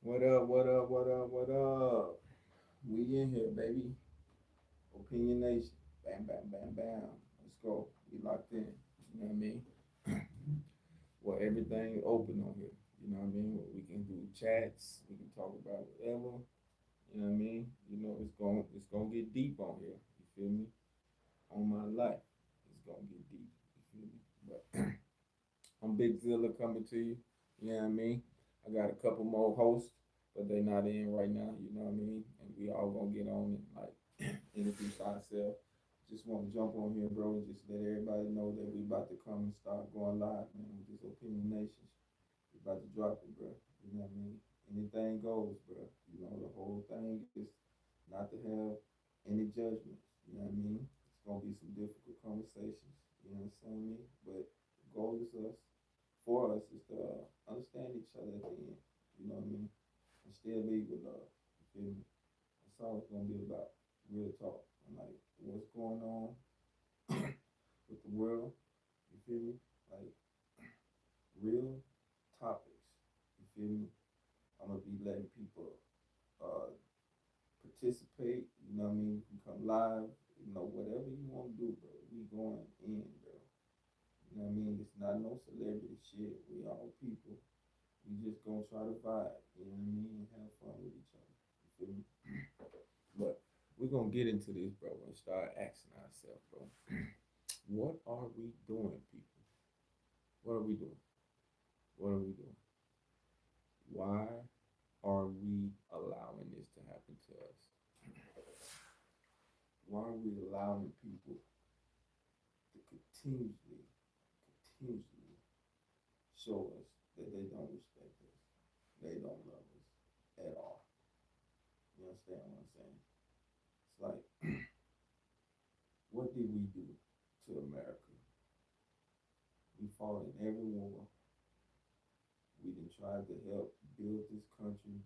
What up, what up, what up, what up? We in here, baby. Opinion Nation. Bam, bam, bam, bam. Let's go. We locked in. You know what I mean? Well, everything open on here. You know what I mean? We can do chats. We can talk about whatever. You know what I mean? It's gonna get deep on here. You feel me? On my life, it's gonna get deep. You feel me? But I'm Big Zilla coming to you. You know what I mean? I got a couple more hosts, but they not in right now. You know what I mean? And we all gonna get on and like introduce ourselves. Just want to jump on here, bro, and just let everybody know that we about to come and start going live, man, with this Opinion Nations. We about to drop it, bro. You know what I mean? Anything goes, bro. You know, the whole thing is not to have any judgments. You know what I mean? It's gonna be some difficult conversations. You know what I'm saying? But the goal is us, for us, is to understand each other at the end. You know what I mean? And still lead with love. You feel me? That's all it's gonna be about. Real talk. And like what's going on with the world. You feel me? Like real topics. You feel me? I'm gonna be letting people uh, participate. You know what I mean? You can come live. You know whatever you want to do, bro. We going in, bro. You know what I mean? It's not no celebrity shit. We all people. We just gonna try to vibe. You know what I mean? And have fun with each other. You feel me? But we're gonna get into this, bro, and start asking ourselves, bro, what are we doing, people? What are we doing? What are we doing? Why are we allowing this to happen to us? Why are we allowing people to continuously show us that they don't respect us, they don't love us at all? You understand what I'm saying? It's like, what did we do to America? We fought in every war. We done tried to help built this country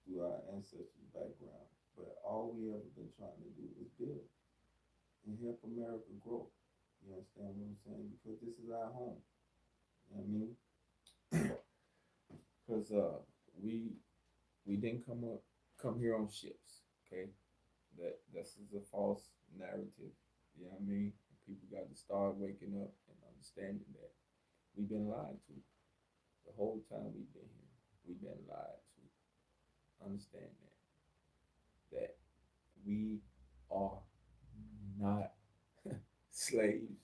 through our ancestors' background. But all we ever been trying to do is build and help America grow. You understand what I'm saying? Because this is our home. You know what I mean? Because we didn't come here on ships. Okay, that this is a false narrative. You know what I mean? People got to start waking up and understanding that we've been lied to the whole time we've been here. We've been lied to. Understand that we are not slaves,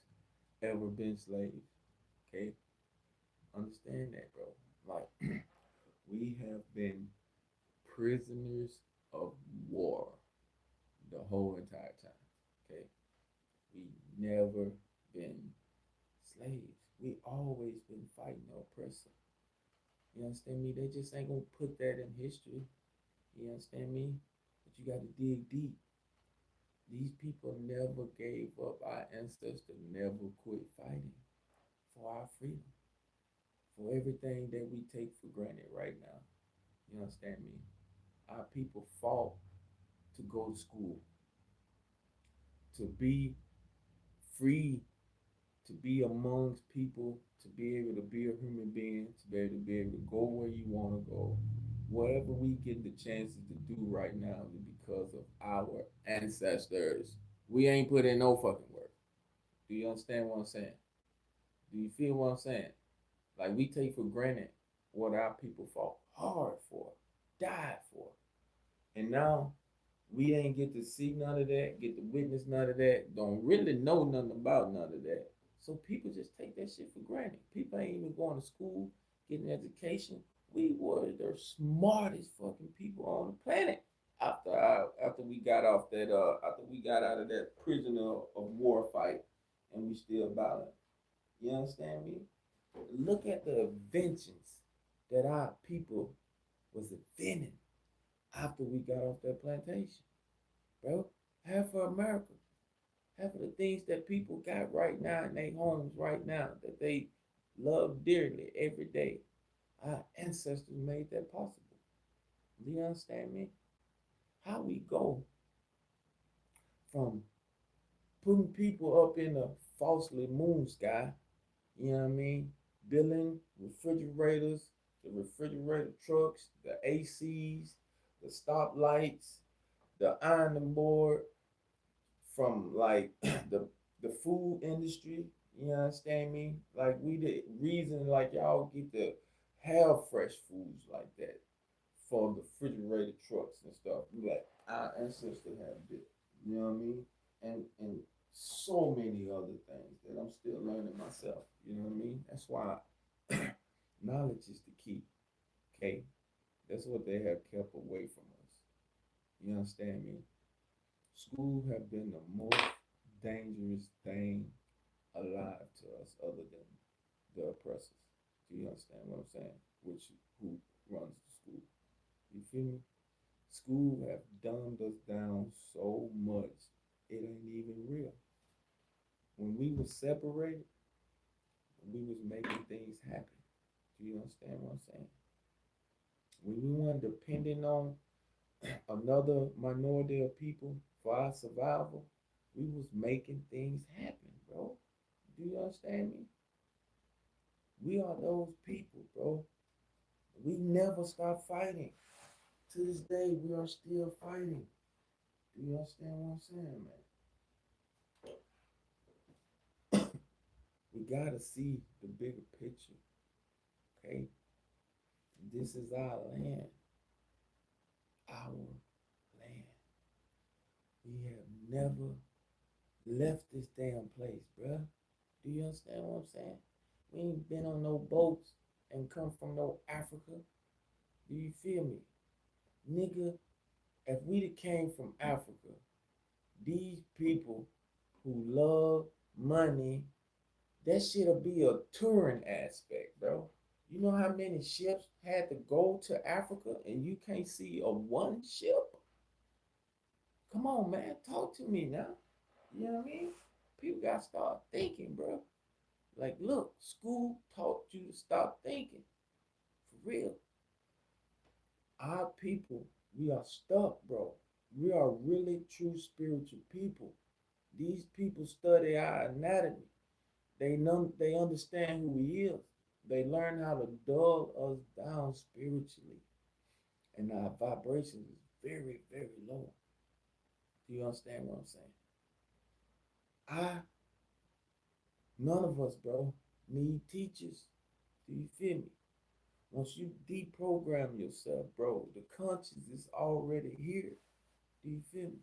ever been slaves. Okay? Understand that, bro. Like, we have been prisoners of war the whole entire time. Okay? We never been slaves. We always been fighting the oppressor. You understand me? They just ain't gonna put that in history. You understand me? But you gotta dig deep. These people never gave up. Our ancestors never quit fighting for our freedom, for everything that we take for granted right now. You understand me? Our people fought to go to school, to be free, to be amongst people, to be able to be a human being, to be able to go where you want to go. Whatever we get the chances to do right now is because of our ancestors. We ain't put in no fucking work. Do you understand what I'm saying? Do you feel what I'm saying? Like we take for granted what our people fought hard for, died for. And now we ain't get to see none of that, get to witness none of that, don't really know nothing about none of that. So people just take that shit for granted. People ain't even going to school, getting education. We were the smartest fucking people on the planet after we got off that after we got out of that prisoner of war fight, and we still battling. You understand me? Look at the inventions that our people was inventing after we got off that plantation, bro. Half of America, half of the things that people got right now in their homes right now that they love dearly every day, our ancestors made that possible. Do you understand me? How we go from putting people up in a falsely moon sky, you know what I mean? Building refrigerators, The refrigerator trucks, the ACs, the stoplights, the ironing board, from like the food industry. You understand me? Like we the reason like y'all get to have fresh foods like that for the refrigerated trucks and stuff. Like our ancestors have did. You know what I mean? And so many other things that I'm still learning myself. You know what I mean? That's why knowledge is the key. Okay? That's what they have kept away from us. You understand me? School have been the most dangerous thing alive to us other than the oppressors. Do you understand what I'm saying? Which who runs the school? You feel me? School have dumbed us down so much it ain't even real. When we was separated, we was making things happen. Do you understand what I'm saying? When we weren't depending on another minority of people for our survival, we was making things happen, bro. Do you understand me? We are those people, bro. We never stop fighting. To this day, we are still fighting. Do you understand what I'm saying, man? We gotta see the bigger picture, okay? This is our land, our land. We have never left this damn place, bruh. Do you understand what I'm saying? We ain't been on no boats and come from no Africa. Do you feel me? Nigga, if we'd came from Africa, these people who love money, that shit'll be a touring aspect, bro. You know how many ships had to go to Africa and you can't see a one ship? Come on, man, talk to me now. You know what I mean? People gotta start thinking, bro. Like, look, school taught you to stop thinking. For real. Our people, we are stuck, bro. We are really true spiritual people. These people study our anatomy. They understand who we is. They learn how to dull us down spiritually. And our vibration is very, very low. Do you understand what I'm saying? I None of us, bro, need teachers. Do you feel me? Once you deprogram yourself, bro, the conscience is already here. Do you feel me?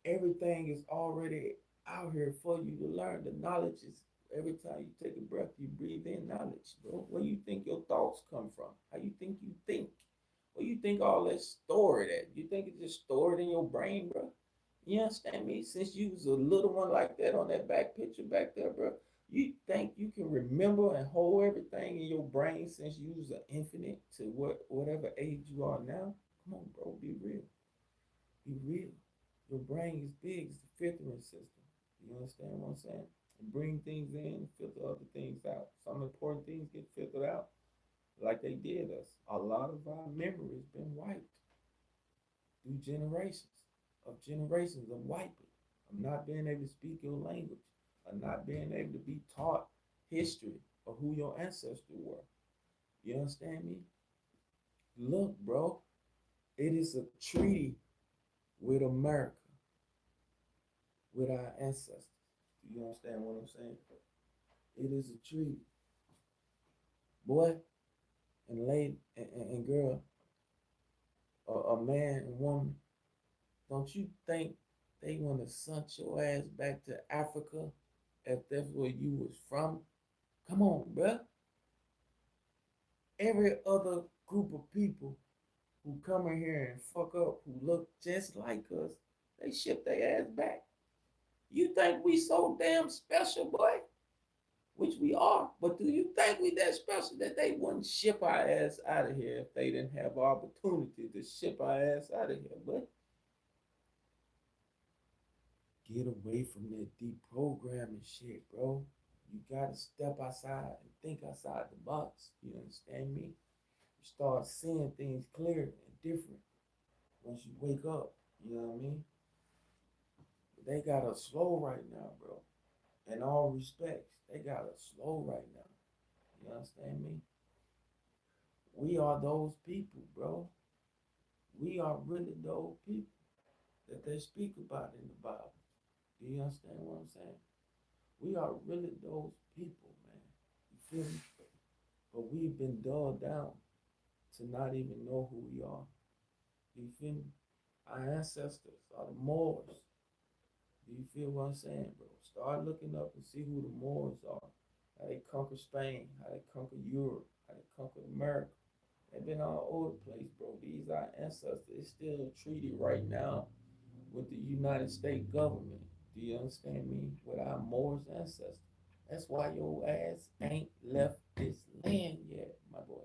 Everything is already out here for you to learn. The knowledge is every time you take a breath, you breathe in knowledge, bro. Where you think your thoughts come from? How you think you think? Where you think all that stored at? You think it's just stored in your brain, bro? You understand me? Since you was a little one like that on that back picture back there, bro, you think you can remember and hold everything in your brain since you was an infinite to whatever age you are now? Come on, bro, be real. Be real. Your brain is big. It's the filtering system. You understand what I'm saying? And bring things in, filter other things out. Some important things get filtered out, like they did us. A lot of our memory has been wiped through generations of wiping, of not being able to speak your language, of not being able to be taught history of who your ancestors were. You understand me? Look, bro, it is a treaty with America, with our ancestors. Do you understand what I'm saying? It is a treaty. Boy and lady and girl, a man and woman, don't you think they want to send your ass back to Africa if that's where you was from? Come on, bruh. Every other group of people who come in here and fuck up, who look just like us, they ship their ass back. You think we so damn special, boy? Which we are, but do you think we that special that they wouldn't ship our ass out of here if they didn't have opportunity to ship our ass out of here, but get away from that deep programming shit, bro. You gotta step outside and think outside the box. You understand me? You start seeing things clear and different once you wake up. You know what I mean? But they got us slow right now, bro. In all respects, they got us slow right now. You understand me? We are those people, bro. We are really those people that they speak about in the Bible. Do you understand what I'm saying? We are really those people, man. You feel me? But we've been dulled down to not even know who we are. You feel me? Our ancestors are the Moors. Do you feel what I'm saying, bro? Start looking up and see who the Moors are. How they conquer Spain, how they conquer Europe, how they conquer America. They've been all over the place, bro. These are ancestors. It's still treated right now with the United States government. Do you understand me? With our Moors ancestors. That's why your ass ain't left this land yet, my boy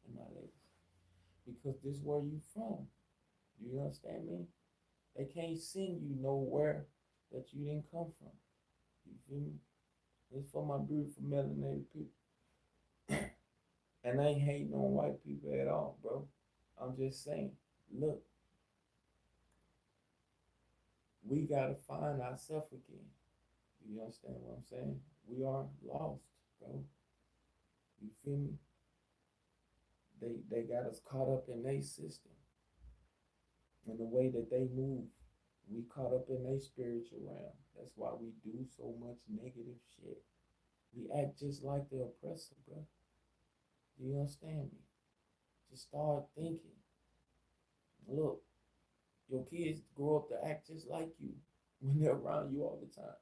and my ladies. Because this is where you from. Do you understand me? They can't send you nowhere that you didn't come from. You feel me? It's for my beautiful melanated people. And I ain't hating on white people at all, bro. I'm just saying, look, we gotta find ourselves again. You understand what I'm saying? We are lost, bro. You feel me? They got us caught up in their system and the way that they move. We caught up in their spiritual realm. That's why we do so much negative shit. We act just like the oppressor, bro. Do you understand me? Just start thinking. Look, your kids grow up to act just like you when they're around you all the time.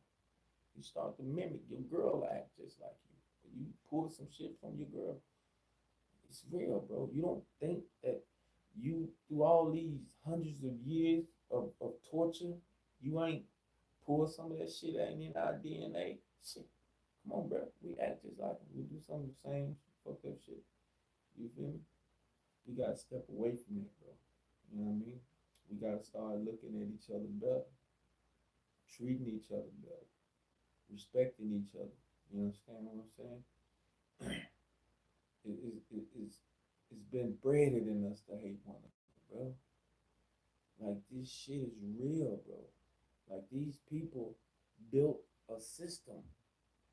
You start to mimic your girl act just like you. You pull some shit from your girl. It's real, bro. You don't think that you, through all these hundreds of years of torture, you ain't pull some of that shit that ain't in our DNA? Shit. Come on, bro. We act just like them. We do some of the same fucked up shit. You feel me? We gotta step away from it, bro. You know what I mean? We gotta start looking at each other better, treating each other better, respecting each other. You understand what I'm saying? It's been bred in us to hate one another, bro. Like this shit is real, bro. Like these people built a system.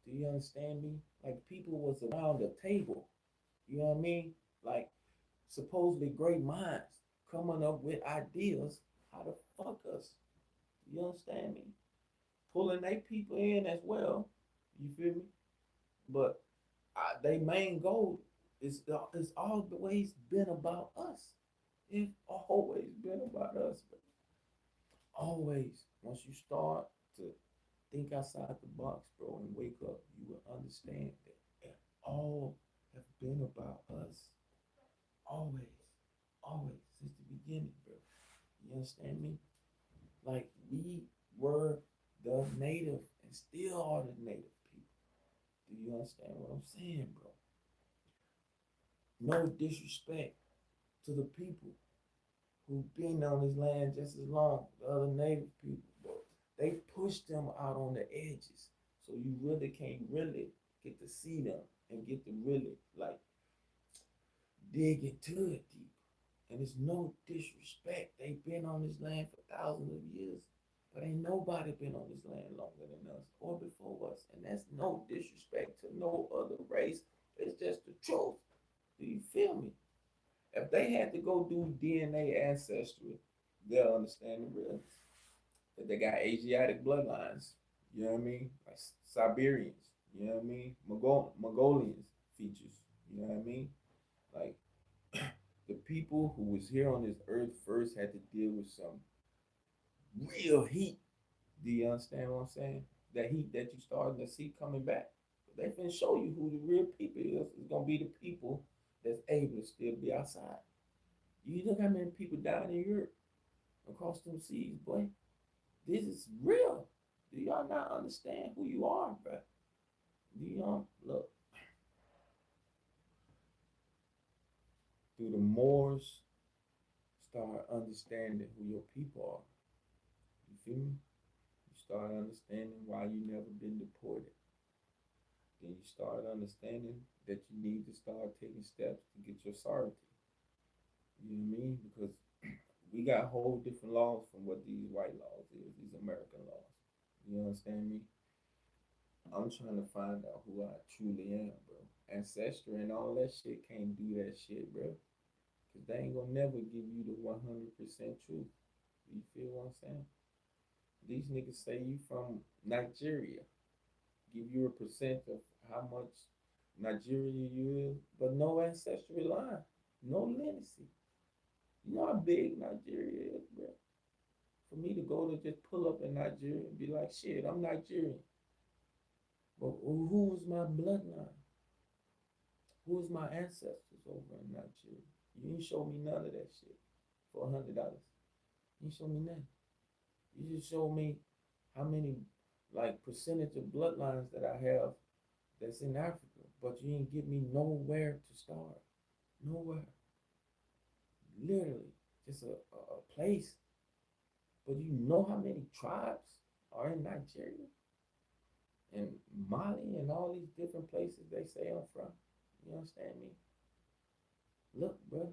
Do you understand me? Like people was around the table. You know what I mean? Like supposedly great minds coming up with ideas how to fuck us. You understand me? Pulling their people in as well. You feel me? But their main goal is always been about us. It's always been about us. But always, once you start to think outside the box, bro, and wake up, you will understand that it all have been about us. Always, always, since the beginning, bro. You understand me? Like we were the native and still are the native people. Do you understand what I'm saying, bro? No disrespect to the people who've been on this land just as long, the other native people, bro. They pushed them out on the edges. So you really can't really get to see them and get to really like dig into it deep. And it's no disrespect. They've been on this land for thousands of years. But ain't nobody been on this land longer than us or before us. And that's no disrespect to no other race. It's just the truth. Do you feel me? If they had to go do DNA ancestry, they'll understand the real. That they got Asiatic bloodlines. You know what I mean? Like Siberians. You know what I mean? Mongolians features. You know what I mean? Like the people who was here on this earth first had to deal with some real heat. Do you understand what I'm saying? That heat that you starting to see coming back. They finna show you who the real people is. It's gonna be the people that's able to still be outside. You look how many people down in Europe across them seas, boy. This is real. Do y'all not understand who you are, bro? Do y'all look through the Moors? Start understanding who your people are. You feel me? You start understanding why you never been deported. Then you start understanding that you need to start taking steps to get your sovereignty. You know what I mean? Because we got whole different laws from what these white laws is, these American laws. You understand me? I'm trying to find out who I truly am, bro. Ancestry and all that shit can't do that shit, bro. Cause they ain't gonna never give you the 100% truth. You feel what I'm saying? These niggas say you from Nigeria, give you a percent of how much Nigeria you is, but no ancestry line, no lineage. You know how big Nigeria is, bro. For me to go to just pull up in Nigeria and be like, shit, I'm Nigerian. But who's my bloodline? Who's my ancestors over in Nigeria? You ain't show me none of that shit for $100. You ain't show me nothing. You just show me how many like percentage of bloodlines that I have that's in Africa, but you ain't give me nowhere to start. Nowhere. Literally. Just a place. But you know how many tribes are in Nigeria and Mali and all these different places they say I'm from. You understand me? Look, bro,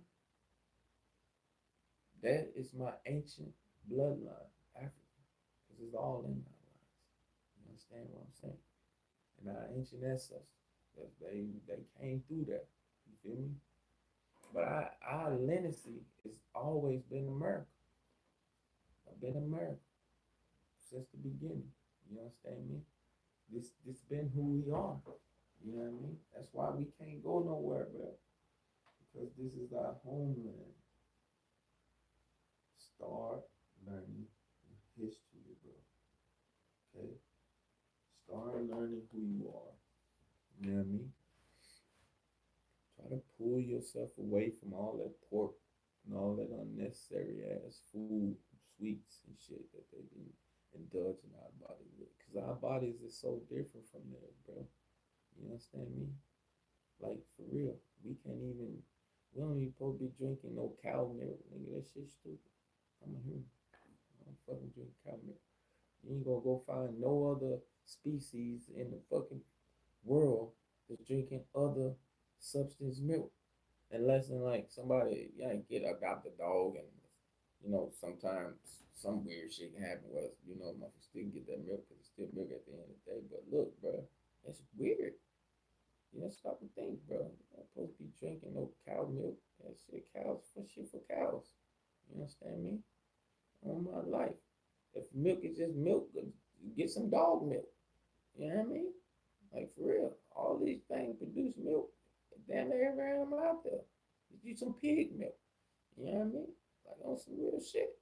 that is my ancient bloodline, Africa, because it's all in my lines. You understand what I'm saying? And our ancient ancestors, they came through that. You feel me? But our lineage has always been America. I've been America since the beginning. You understand me? This been who we are. You know what I mean? That's why we can't go nowhere, bro. Because this is our homeland. Start learning history, bro. Okay? Start learning who you are. You know what I mean? Try to pull yourself away from all that pork and all that unnecessary ass food, sweets and shit that they've been indulging our bodies with. Because our bodies is so different from theirs, bro. You understand me? Like, for real. We don't even supposed to be drinking no cow milk, nigga. That shit stupid. I'm a human. I don't fucking drink cow milk. You ain't gonna go find no other species in the fucking world that's drinking other substance milk. Unless in like somebody get adopt a dog and sometimes some weird shit can happen with us. Motherfuckers still get that milk because it's still milk at the end of the day. But look, bro, that's weird. Stop and think, bro. You're not supposed to be drinking no cow milk. That shit, cows for shit for cows. You understand me? On my life. If milk is just milk, get some dog milk. You know what I mean? Like for real. All these things produce milk. Damn near every animal out there. Just use some pig milk. You know what I mean? Like on some real shit.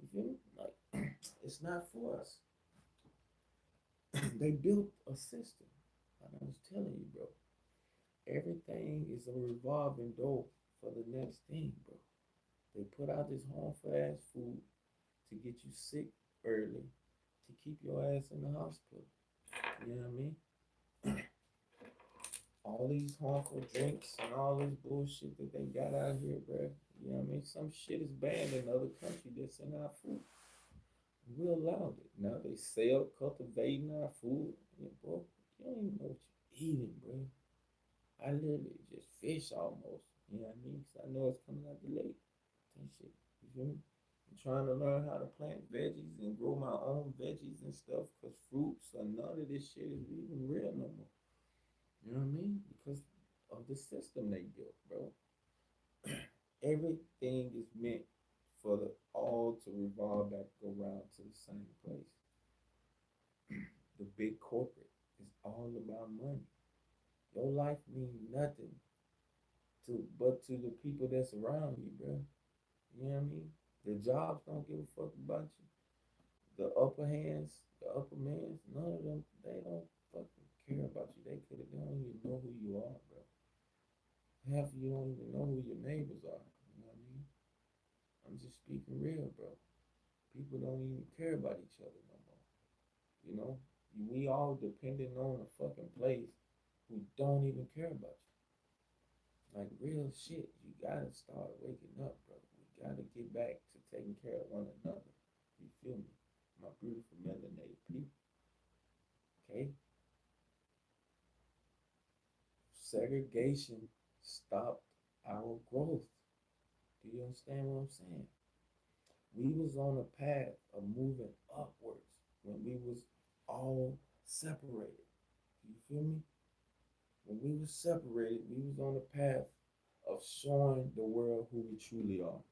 You feel me? Like it's not for us. They built a system. Like I was telling you, bro. Everything is a revolving door for the next thing, bro. They put out this harmful ass food to get you sick early, to keep your ass in the hospital. You know what I mean? All these harmful drinks and all this bullshit that they got out here, bro. You know what I mean? Some shit is banned in other countries that's in our food. We allowed it. Now they sell cultivating our food. Yeah, bro, you don't even know what you're eating, bro. I literally just fish almost. You know what I mean? Because I know it's coming out the lake. And shit. You feel me? I'm trying to learn how to plant veggies and grow my own veggies and stuff because fruits or none of this shit is even real no more. You know what I mean? Because of the system they built, bro. Everything is meant for the all to revolve back around to the same place. The big corporate is all about money. Your life means nothing to the people that's around you, bro. You know what I mean? The jobs don't give a fuck about you. The upper hands, the upper mans, none of them, they don't fucking care about you. They don't even know who you are, bro. Half of you don't even know who your neighbors are. You know what I mean? I'm just speaking real, bro. People don't even care about each other no more. You know? We all depending on a fucking place who don't even care about you. Like real shit. You gotta start waking up, bro. We gotta get back to taking care of one another. You feel me? My beautiful melanated people. Okay? Segregation stopped our growth. Do you understand what I'm saying? We was on a path of moving upwards when we was all separated. You feel me? When we was separated, we was on the path of showing the world who we truly are.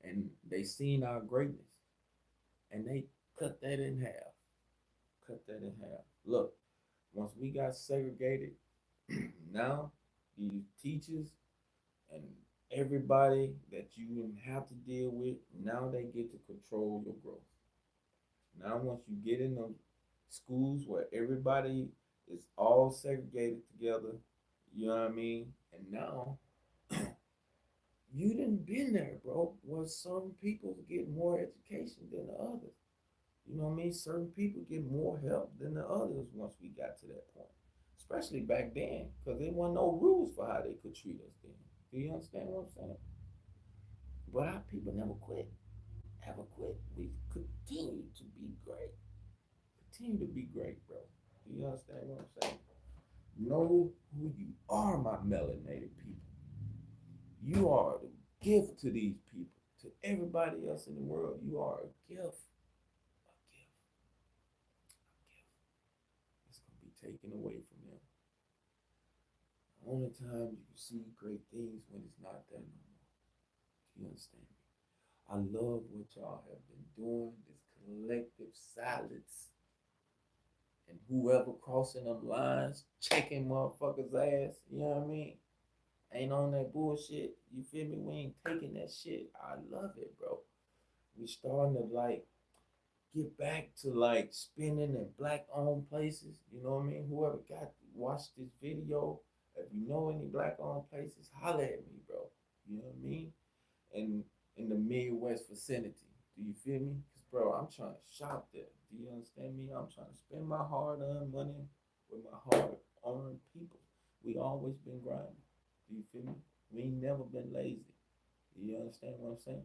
And they seen our greatness and they cut that in half. Cut that in half. Look, once we got segregated, now these teachers and everybody that you didn't have to deal with, now they get to control your growth. Now, once you get in them schools where everybody is all segregated together, you know what I mean? And now you didn't been there, bro, where some people get more education than the others. You know what I mean? Certain people get more help than the others once we got to that point. Especially back then, because there wasn't no rules for how they could treat us then. Do you understand what I'm saying? But our people never quit. Ever quit. We continue to be great. Continue to be great, bro. Do you understand what I'm saying? Know who you are, my melanated people. You are a gift to these people. To everybody else in the world, you are a gift. A gift. A gift. It's going to be taken away from them. The only time you can see great things when it's not there no more. Do you understand me? I love what y'all have been doing, this collective silence, and whoever crossing them lines, checking motherfuckers' ass, you know what I mean? Ain't on that bullshit. You feel me? We ain't taking that shit. I love it, bro. We starting to like get back to like spending in black owned places. You know what I mean? Whoever got watched this video, if you know any black owned places, holler at me, bro. You know what I mean? And in the Midwest vicinity. Do you feel me? Cause bro, I'm trying to shop there. Do you understand me? I'm trying to spend my hard-earned money with my hard-earned people. We always been grinding. Do you feel me? We ain't never been lazy. Do you understand what I'm saying?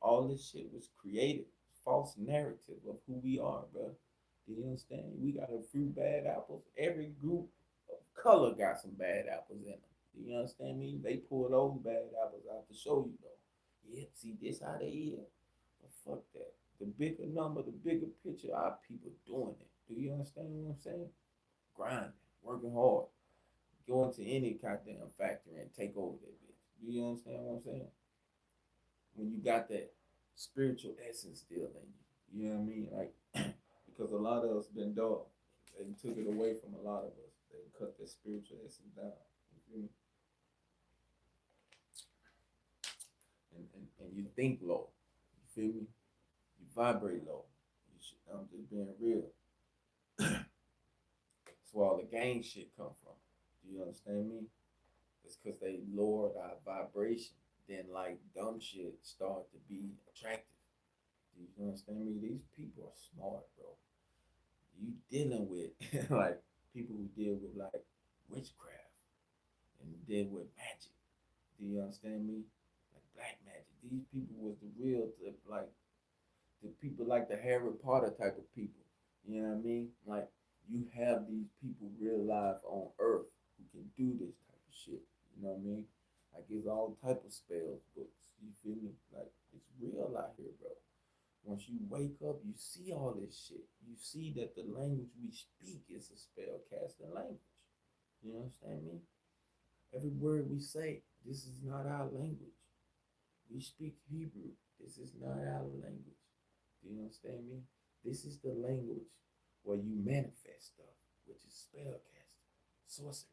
All this shit was created. False narrative of who we are, bro. Do you understand? We got a few bad apples. Every group of color got some bad apples in them. Do you understand me? They pull those bad apples out to show you though. Yeah, see this how they is. But fuck that. The bigger number, the bigger picture, our people doing it. Do you understand what I'm saying? Grinding, working hard, going to any goddamn factory and take over that bitch. Do you understand what I'm saying? When you got that spiritual essence still in you. You know what I mean? Like because a lot of us been dull. They took it away from a lot of us. They cut that spiritual essence down. You feel me? And you think low. You feel me? You vibrate low. You should, I'm just being real. That's where all the gang shit come from. Do you understand me? It's because they lowered our vibration. Then like dumb shit start to be attractive. Do you understand me? These people are smart, bro. You dealing with like people who deal with like witchcraft and deal with magic. Do you understand me? Like black magic. These people was the real like the people like the Harry Potter type of people. You know what I mean? Like you have these people real life on Earth who can do this type of shit. You know what I mean? Like it's all type of spells books. You feel me? Like it's real out here, bro. Once you wake up, you see all this shit. You see that the language we speak is a spell casting language. You understand me? Every word we say, this is not our language. We speak Hebrew. This is not our language. Do you understand me? This is the language where you manifest stuff, which is spell casting, sorcery.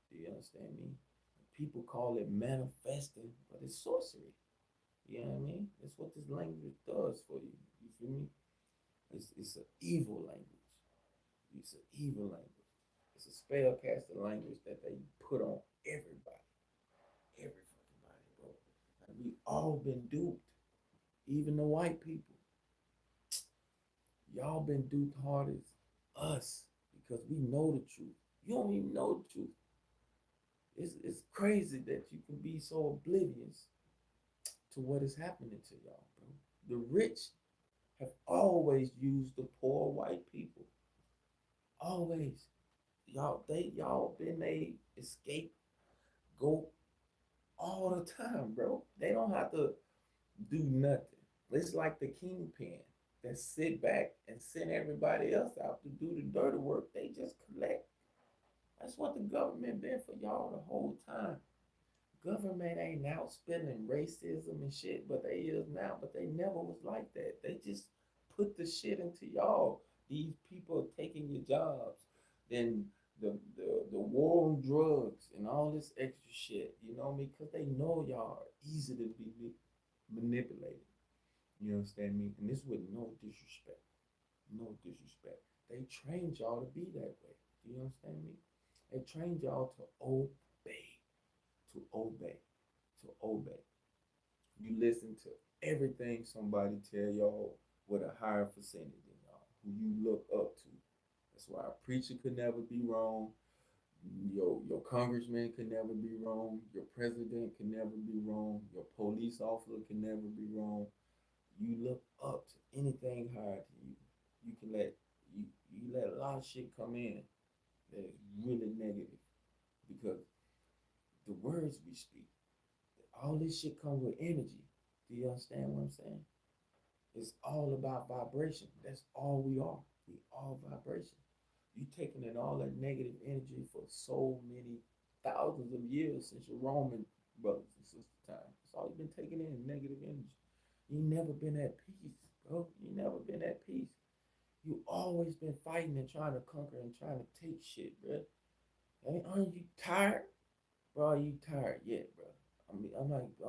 Do you understand me? People call it manifesting, but it's sorcery. You know what I mean? That's what this language does for you. You feel me? It's an evil language. It's an evil language. It's a spell casting language that they put on everybody. Every fucking body, bro. And we all been duped. Even the white people. Y'all been duped hard as us because we know the truth. You don't even know the truth. It's crazy that you can be so oblivious to what is happening to y'all, bro. The rich have always used the poor white people. Always. Y'all been a escape go all the time, bro. They don't have to do nothing. It's like the kingpin that sit back and send everybody else out to do the dirty work. They just collect government been for y'all the whole time. Government ain't out spilling racism and shit, but they is now. But they never was like that. They just put the shit into y'all. These people are taking your jobs. Then the war on drugs and all this extra shit. You know what I mean? Because they know y'all are easy to be manipulated. You understand me? And this with no disrespect. No disrespect. They trained y'all to be that way. Do you understand me? They trained y'all to obey, to obey, to obey. You listen to everything somebody tell y'all with a higher percentage than y'all, who you look up to. That's why a preacher could never be wrong. Your congressman can never be wrong. Your president can never be wrong. Your police officer can never be wrong. You look up to anything higher than you. You can let you let a lot of shit come in that is really negative because the words we speak, all this shit comes with energy. Do you understand what I'm saying? It's all about vibration. That's all we are. We all vibration. You taking in all that negative energy for so many thousands of years since your Roman brothers and sisters time. That's all you've been taking in negative energy. You never been at peace, bro. You never been at peace. You always been fighting and trying to conquer and trying to take shit, bro. And aren't you tired? Bro, are you tired yet, bro? I'm being honest.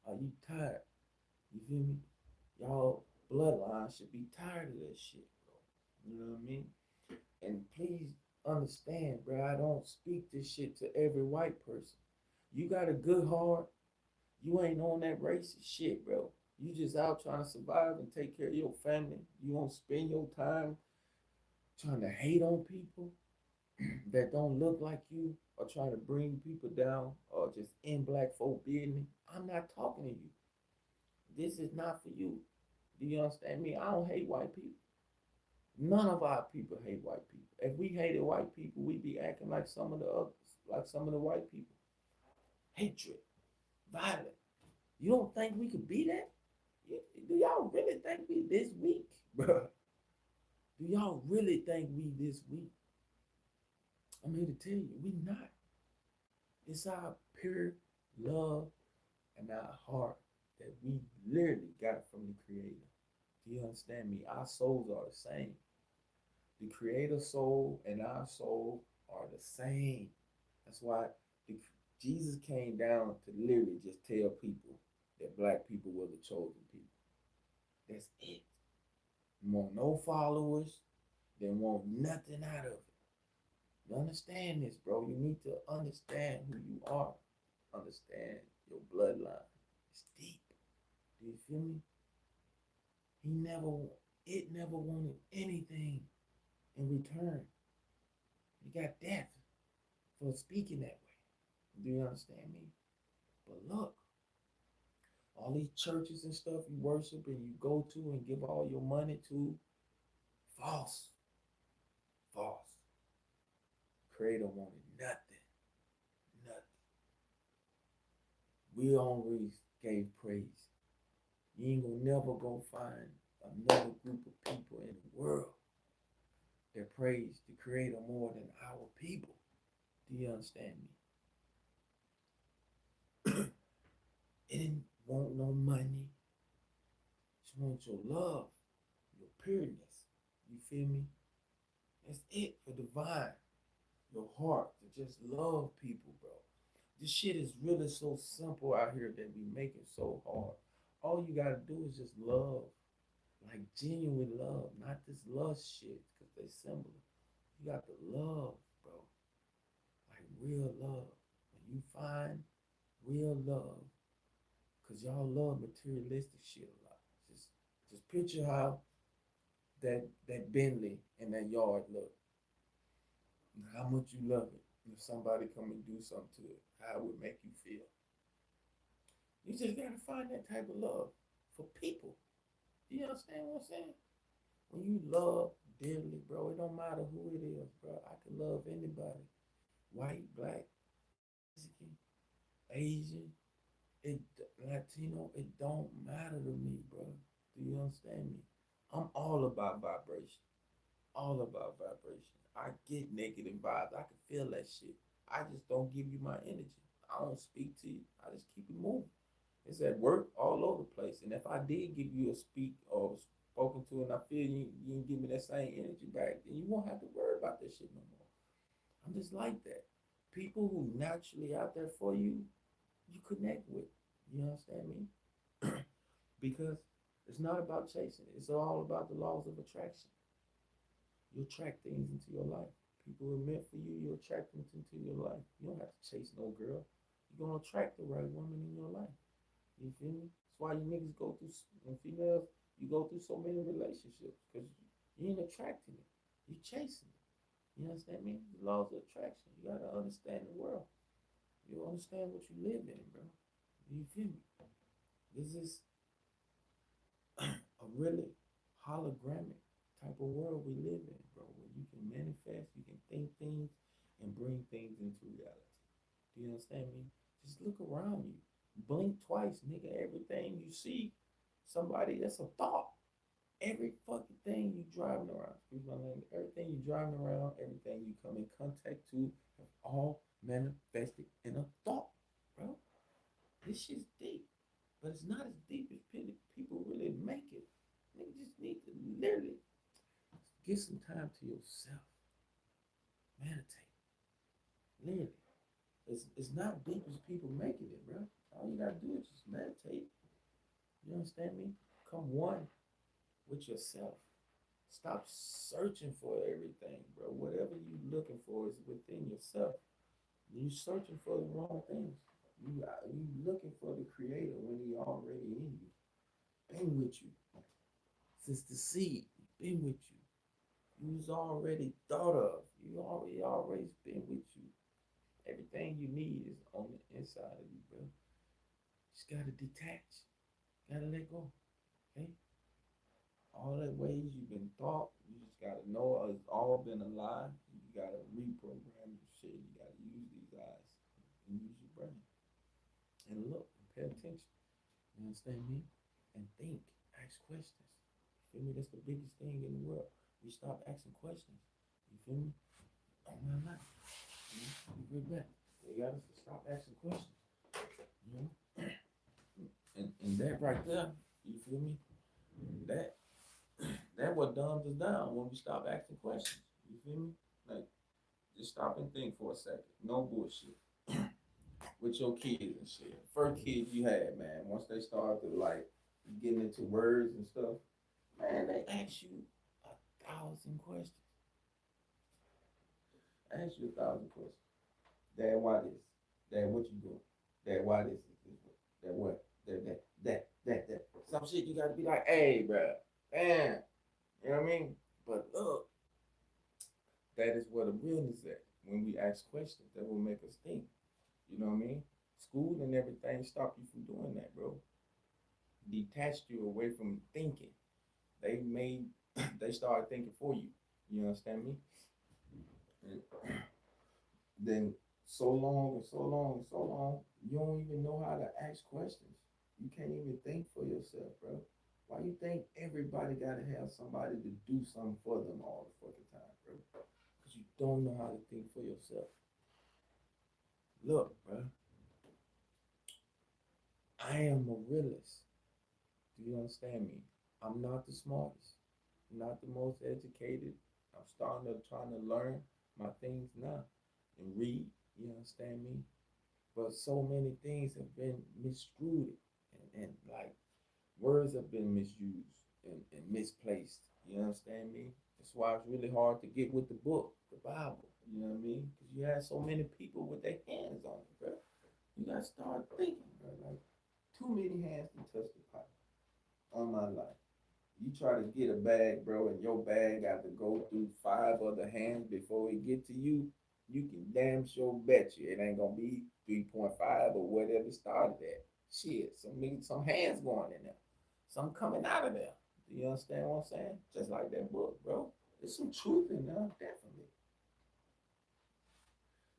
Are you tired? You feel me? Y'all bloodline should be tired of that shit, bro. You know what I mean? And please understand, bro, I don't speak this shit to every white person. You got a good heart. You ain't on that racist shit, bro. You just out trying to survive and take care of your family. You won't spend your time trying to hate on people that don't look like you or trying to bring people down or just in black folk business. I'm not talking to you. This is not for you. Do you understand me? I don't hate white people. None of our people hate white people. If we hated white people, we'd be acting like some of the others, like some of the white people. Hatred, violence. You don't think we could be that? Do y'all really think we this weak, bro? Do y'all really think we this weak? I'm here to tell you, we not. It's our pure love and our heart that we literally got from the Creator. Do you understand me? Our souls are the same. The Creator soul and our soul are the same. That's why the, Jesus came down to literally just tell people that black people were the chosen people. That's it. Want no followers. They want nothing out of it. You understand this, bro? You need to understand who you are. Understand your bloodline. It's deep. Do you feel me? It never wanted anything in return. You got death for speaking that way. Do you understand me? But look, all these churches and stuff you worship and you go to and give all your money to, false. False. Creator wanted nothing. Nothing. We always gave praise. You ain't gonna never go find another group of people in the world that praise the Creator more than our people. Do you understand me? It didn't want no money. Just want your love, your pureness. You feel me? That's it for divine. Your heart to just love people, bro. This shit is really so simple out here that we make it so hard. All you gotta do is just love, like genuine love, not this lust shit, because they similar. You got to love, bro, like real love. When you find real love, because y'all love materialistic shit a lot. Just picture how that Bentley in that yard look. How much you love it. If somebody come and do something to it, how it would make you feel. You just gotta find that type of love for people. Do you understand what I'm saying? When you love dearly, bro, it don't matter who it is, bro. I can love anybody. White, black, Mexican, Asian, Latino, it don't matter to me, bro. Do you understand me? I'm all about vibration. all about vibration. I get negative vibes. I can feel that shit. I just don't give you my energy. I don't speak to you. I just keep it moving. It's at work all over the place. And if I did give you a speak or spoken to and I feel you didn't give me that same energy back, then you won't have to worry about that shit no more. I'm just like that. People who naturally out there for you, you connect with. You understand me? Because it's not about chasing. It's all about the laws of attraction. You attract things into your life. People who are meant for you, you attract them into your life. You don't have to chase no girl. You're gonna attract the right woman in your life. You feel me? That's why you niggas go through, and females, you go through so many relationships because you ain't attracting it. You chasing it. You understand me? The laws of attraction. You gotta understand the world. You understand what you live in, bro. You feel me? This is a really hologramic type of world we live in, bro, where you can manifest, you can think things and bring things into reality. Do you understand me? Just look around you. Blink twice, nigga. Everything you see, somebody that's a thought. Every fucking thing you driving around, excuse my language, everything you driving around, everything you come in contact to, have all manifested in a thought, bro. This shit's deep, but it's not as deep as people really make it. You just need to literally get some time to yourself. Meditate. Literally. It's not deep as people making it, bro. All you gotta do is just meditate. You understand me? Come one with yourself. Stop searching for everything, bro. Whatever you're looking for is within yourself. You're searching for the wrong things. You looking for the creator when he already in you. Been with you. Since the seed, been with you. You was already thought of. You always been with you. Everything you need is on the inside of you, bro. Just gotta detach. Gotta let go. Okay? All the ways you've been taught, you just gotta know it's all been a lie. You gotta reprogram your shit. You gotta use these eyes and use your brain. And look and pay attention. You understand me? And think. Ask questions. You feel me? That's the biggest thing in the world. We stop asking questions. You feel me? Oh my life. You get back. You gotta stop asking questions. You know? And that right there, you feel me? That that what dumbs us down when we stop asking questions. You feel me? Like just stop and think for a second. No bullshit. With your kids and shit. First kids you had, man, once they start to like getting into words and stuff, man, they ask you 1,000 questions. Ask you 1,000 questions. Dad, why this? Dad, what you doing? Dad, why this? That what? That. Some shit you gotta be like, hey, bro, damn. You know what I mean? But look, that is where the realness at. When we ask questions, that will make us think. You know what I mean? School and everything stop you from doing that, bro. Detached you away from thinking. They made, they started thinking for you. You understand me? And then so long and so long and so long, you don't even know how to ask questions. You can't even think for yourself, bro. Why you think everybody gotta have somebody to do something for them all the fucking time, bro? Because you don't know how to think for yourself. Look, bro, I am a realist. Do you understand me? I'm not the smartest. I'm not the most educated. I'm starting to trying to learn my things now and read. You understand me? But so many things have been misconstrued and like words have been misused and misplaced. You understand me? That's why it's really hard to get with the book, the Bible. You know what I mean? Because you have so many people with their hands on it, bro. You gotta start thinking, bro. Like too many hands to touch the pot on my life. You try to get a bag, bro, and your bag got to go through 5 other hands before it get to you. You can damn sure bet you it ain't gonna be 3.5 or whatever it started at. Shit, some hands going in there, some coming out of there. Do you understand what I'm saying? Just like that book, bro. There's some truth in there, definitely.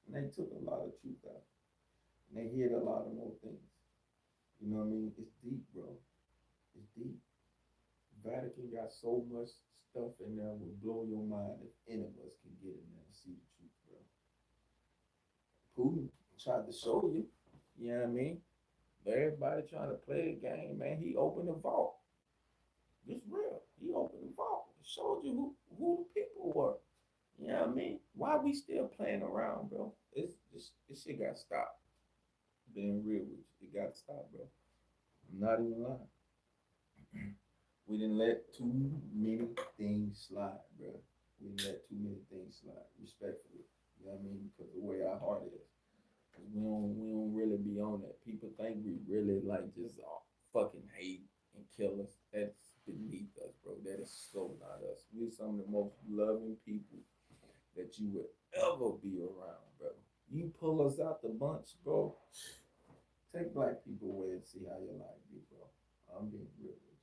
And they took a lot of truth out. And they hid a lot of more things. You know what I mean? It's deep, bro. It's deep. Vatican got so much stuff in there would blow your mind if any of us can get in there and see the truth, bro. Putin tried to show you, you know what I mean? But everybody trying to play the game, man. He opened the vault. It's real. He opened the vault. It showed you who the people were. You know what I mean? Why we still playing around, bro? This shit got to stop. Being real with you, it got to stop, bro. I'm not even lying. We didn't let too many things slide, bro. We didn't let too many things slide, respectfully. You know what I mean? Because the way our heart is. We don't really be on that. People think we really like just fucking hate and kill us. That's beneath us, bro. That is so not us. We're some of the most loving people that you would ever be around, bro. You pull us out the bunch, bro. Take black people away and see how your life be, bro. I'm being real with you.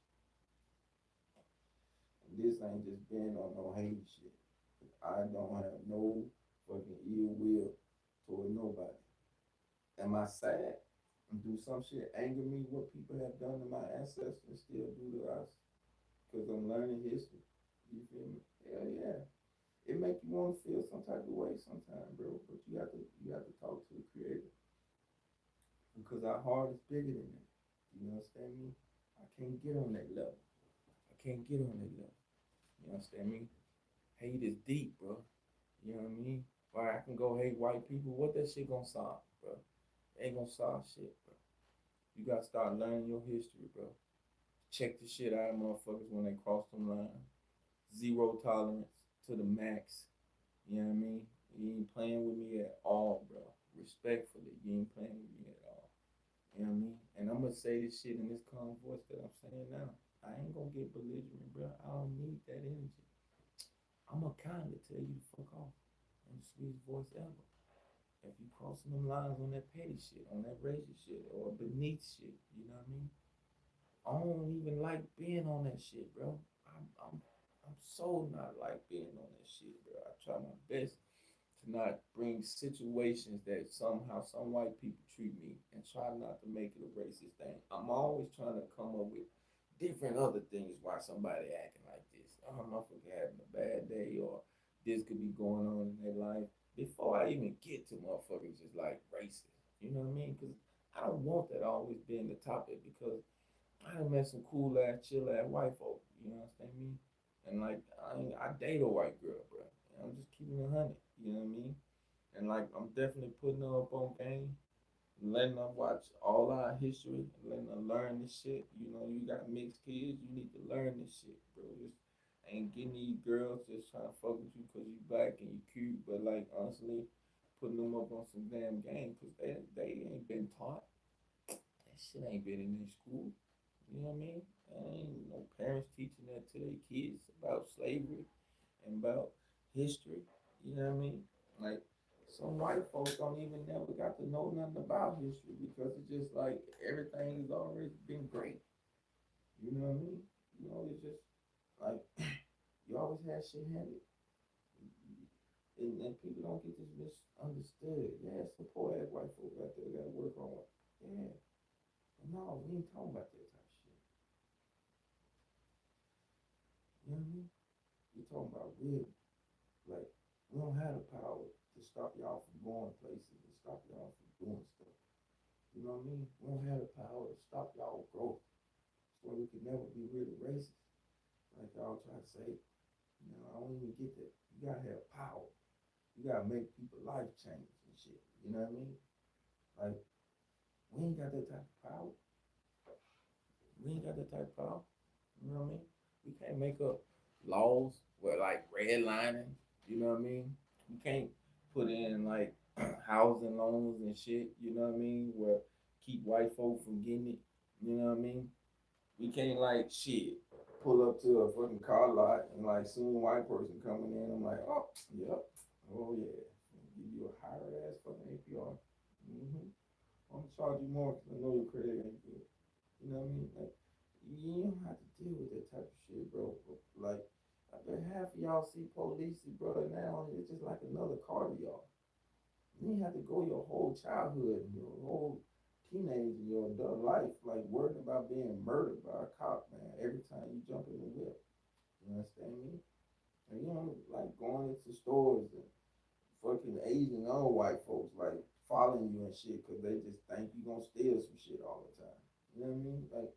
And this ain't just being on no hate shit. I don't have no fucking ill will toward nobody. Am I sad? Do some shit anger me what people have done to my ancestors and still do to us? Because I'm learning history. You feel me? Hell yeah. It make you want to feel some type of way sometimes, bro. But you have to talk to the creator. Because our heart is bigger than that. You understand me? I can't get on that level. I can't get on that level. You understand me? Hate is deep, bro. You know what I mean? Why I can go hate white people, what that shit gonna solve, bro? It ain't gonna solve shit, bro. You gotta start learning your history, bro. Check the shit out of motherfuckers when they cross them lines. Zero tolerance to the max. You know what I mean? You ain't playing with me at all, bro. Respectfully, you ain't playing with me at all. You know what I mean? And I'm gonna say this shit in this calm voice that I'm saying now. I ain't gonna get belligerent, bro. I don't need that energy. I'm gonna kindly tell you to fuck off in the sweetest voice ever. If you crossing them lines on that petty shit, on that racist shit, or beneath shit, you know what I mean? I don't even like being on that shit, bro. I'm so not like being on that shit, bro. I try my best to not bring situations that somehow some white people treat me and try not to make it a racist thing. I'm always trying to come up with different other things why somebody acting like this. Oh, motherfucker having a bad day, or this could be going on in their life before I even get to motherfuckers just like racist. You know what I mean? Because I don't want that always being the topic, because I done met some cool ass, chill ass white folk. You know what I mean? And like I date a white girl, bro. And I'm just keeping it 100. You know what I mean? And like I'm definitely putting her up on game, letting her watch all our history, letting her learn this shit. You know, you got mixed kids, you need to learn this shit, bro. Just ain't getting these girls just trying to fuck with you because you black and you cute, but like honestly, putting them up on some damn game because they ain't been taught. That shit ain't been in their school. You know what I mean? Ain't no parents teaching that to their kids about slavery and about history. You know what I mean? Like some white folks don't even never got to know nothing about history because it's just like everything has already been great. You know what I mean? You know, it's just like you always had shit handed. And people don't get this misunderstood. Yeah, some poor ass white folks out there gotta work on it. Yeah. But no, we ain't talking about that type of shit. You know what I mean? We talking about will. Like, we don't have the power to stop y'all from going places and stop y'all from doing stuff. You know what I mean? We don't have the power to stop y'all growth. So we could never be really racist. Like y'all try to say. You know, I don't even get that. You gotta have power. You gotta make people life change and shit. You know what I mean? Like, we ain't got that type of power. We ain't got that type of power. You know what I mean? We can't make up laws where like redlining. You know what I mean? We can't put in like housing loans and shit. You know what I mean? Where keep white folk from getting it. You know what I mean? We can't like shit pull up to a fucking car lot and like see a white person coming in. I'm like, oh, yep, oh yeah, give you a higher ass fucking APR. Mm-hmm. I'm gonna charge you more because I know your credit ain't good. You know what I mean? Like, you don't have to deal with that type of shit, bro. Like, I bet half of y'all see police, bro, now it's just like another car to y'all. You have to go your whole childhood and your whole teenage in your adult life, like worried about being murdered by a cop, man, every time you jump in the whip. You understand me? And you know, like going into stores and fucking Asian and white folks like following you and shit because they just think you gonna steal some shit all the time. You know what I mean? Like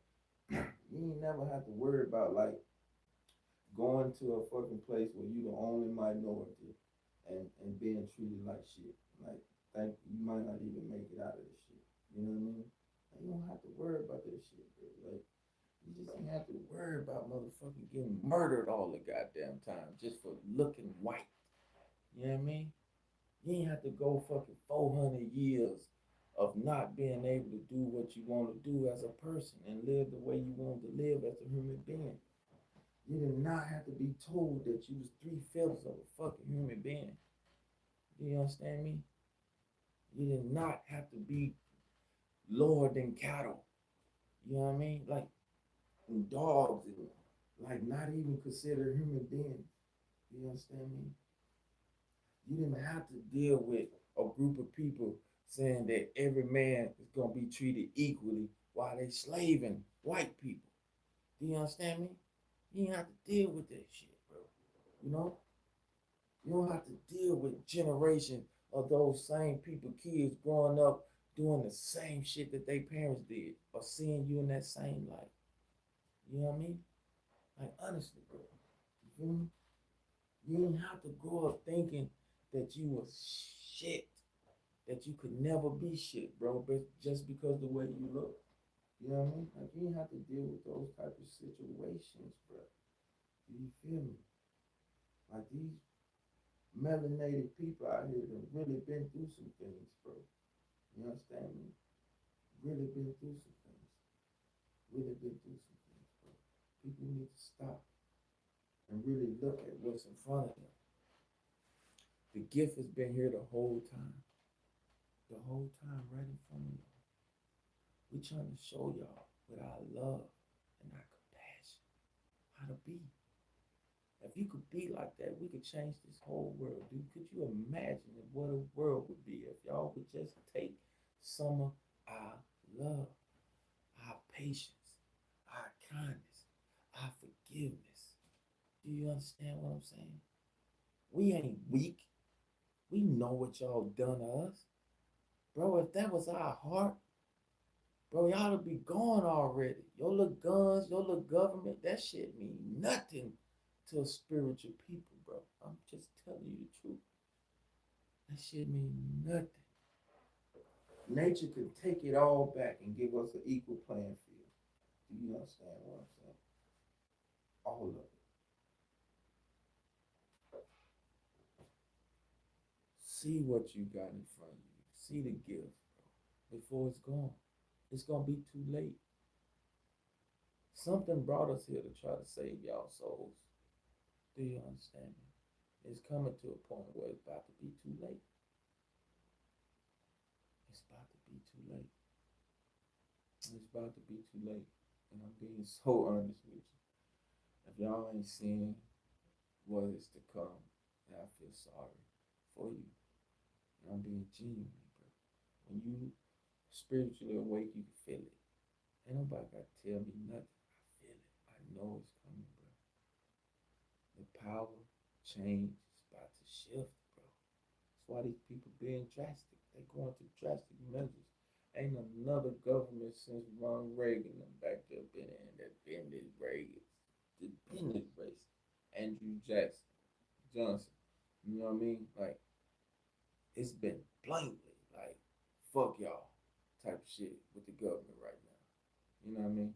you ain't never have to worry about like going to a fucking place where you the only minority and being treated like shit. Like think you might not even make it out of this shit. You know what I mean? Like, you don't have to worry about that shit, bro. Like you just ain't have to worry about motherfucking getting murdered all the goddamn time just for looking white. You know what I mean? You ain't have to go fucking 400 years of not being able to do what you want to do as a person and live the way you want to live as a human being. You did not have to be told that you was three-fifths of a fucking human being. Do you understand me? You did not have to be lower than cattle. You know what I mean? Like and dogs and like not even considered human beings. You understand me? You didn't have to deal with a group of people saying that every man is gonna be treated equally while they slaving white people. Do you understand me? You ain't have to deal with that shit, bro. You know? You don't have to deal with generation of those same people, kids growing up doing the same shit that their parents did or seeing you in that same light. You know what I mean? Like honestly, bro. You feel me? You didn't have to grow up thinking that you was shit, that you could never be shit, bro, but just because the way you look. You know what I mean? Like you didn't have to deal with those type of situations, bro. Do you feel me? Like these melanated people out here that really been through some things, bro. You understand me? Really been through some things. Really been through some things, bro. People need to stop and really look at what's in front of them. The gift has been here the whole time. The whole time right in front of y'all. We're trying to show y'all with our love and our compassion how to be. If you could be like that, we could change this whole world, dude. Could you imagine what a world would be if y'all would just take some of our love, our patience, our kindness, our forgiveness? Do you understand what I'm saying? We ain't weak. We know what y'all done to us. Bro, if that was our heart, bro, y'all would be gone already. Your little guns, your little government, that shit mean nothing to a spiritual people, bro. I'm just telling you the truth. That shit mean nothing. Nature could take it all back and give us an equal playing field. Do you understand what I'm saying? All of it. See what you got in front of you. See the gift, bro, before it's gone. It's gonna be too late. Something brought us here to try to save y'all souls. Do you understand me? It's coming to a point where it's about to be too late. It's about to be too late. It's about to be too late. And I'm being so honest with you. If y'all ain't seeing what is to come, then I feel sorry for you. And I'm being genuine, bro. When you spiritually awake, you can feel it. Ain't nobody got to tell me nothing. I feel it. I know it's coming, bro. The power change is about to shift, bro. That's why these people being drastic. They going through drastic measures. Ain't another government since Ronald Reagan and back there been in that been this Reagan, been this race. Andrew Jackson, Johnson. You know what I mean? Like it's been blankly like fuck y'all type of shit with the government right now. You know what I mean?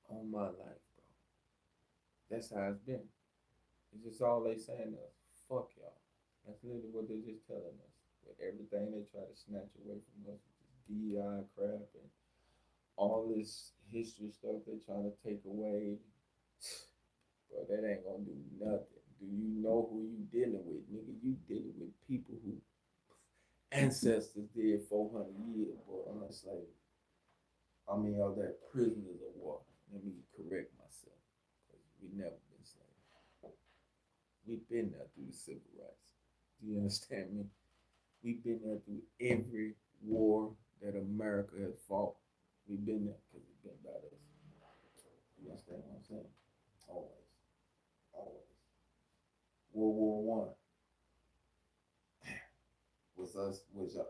On my life, bro. That's how it's been. It's just all they saying to us. Fuck y'all. That's literally what they're just telling us. With everything they try to snatch away from us, with this DEI crap and all this history stuff they trying to take away. Bro, that ain't gonna do nothing. Do you know who you dealing with, nigga? You dealing with people who ancestors did 400 years, boy, on slavery. I mean, all that prisoners of war. Let me correct myself, because we never been slaves. We've been there through the civil rights. Do you understand me? We've been there through every war that America has fought. We've been there because it's been about us. You understand what I'm saying? Always, always. World War I was us, was the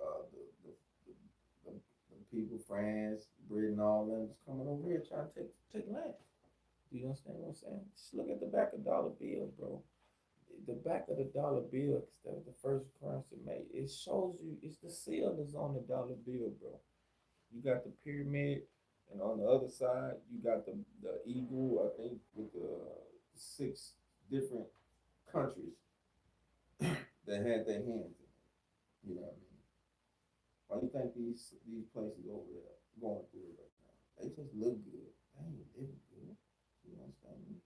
people, France, Britain, all them was coming over here trying to take land. Do you understand what I'm saying? Just look at the back of dollar bills, bro. The back of the dollar bill, because that was the first currency made. It shows you, it's the seal that's on the dollar bill, bro. You got the pyramid, and on the other side, you got the eagle, I think, with the six different countries that had their hands in it. You know what I mean? Why do you think these places over there going through it right now? They just look good. They ain't living good. You understand me?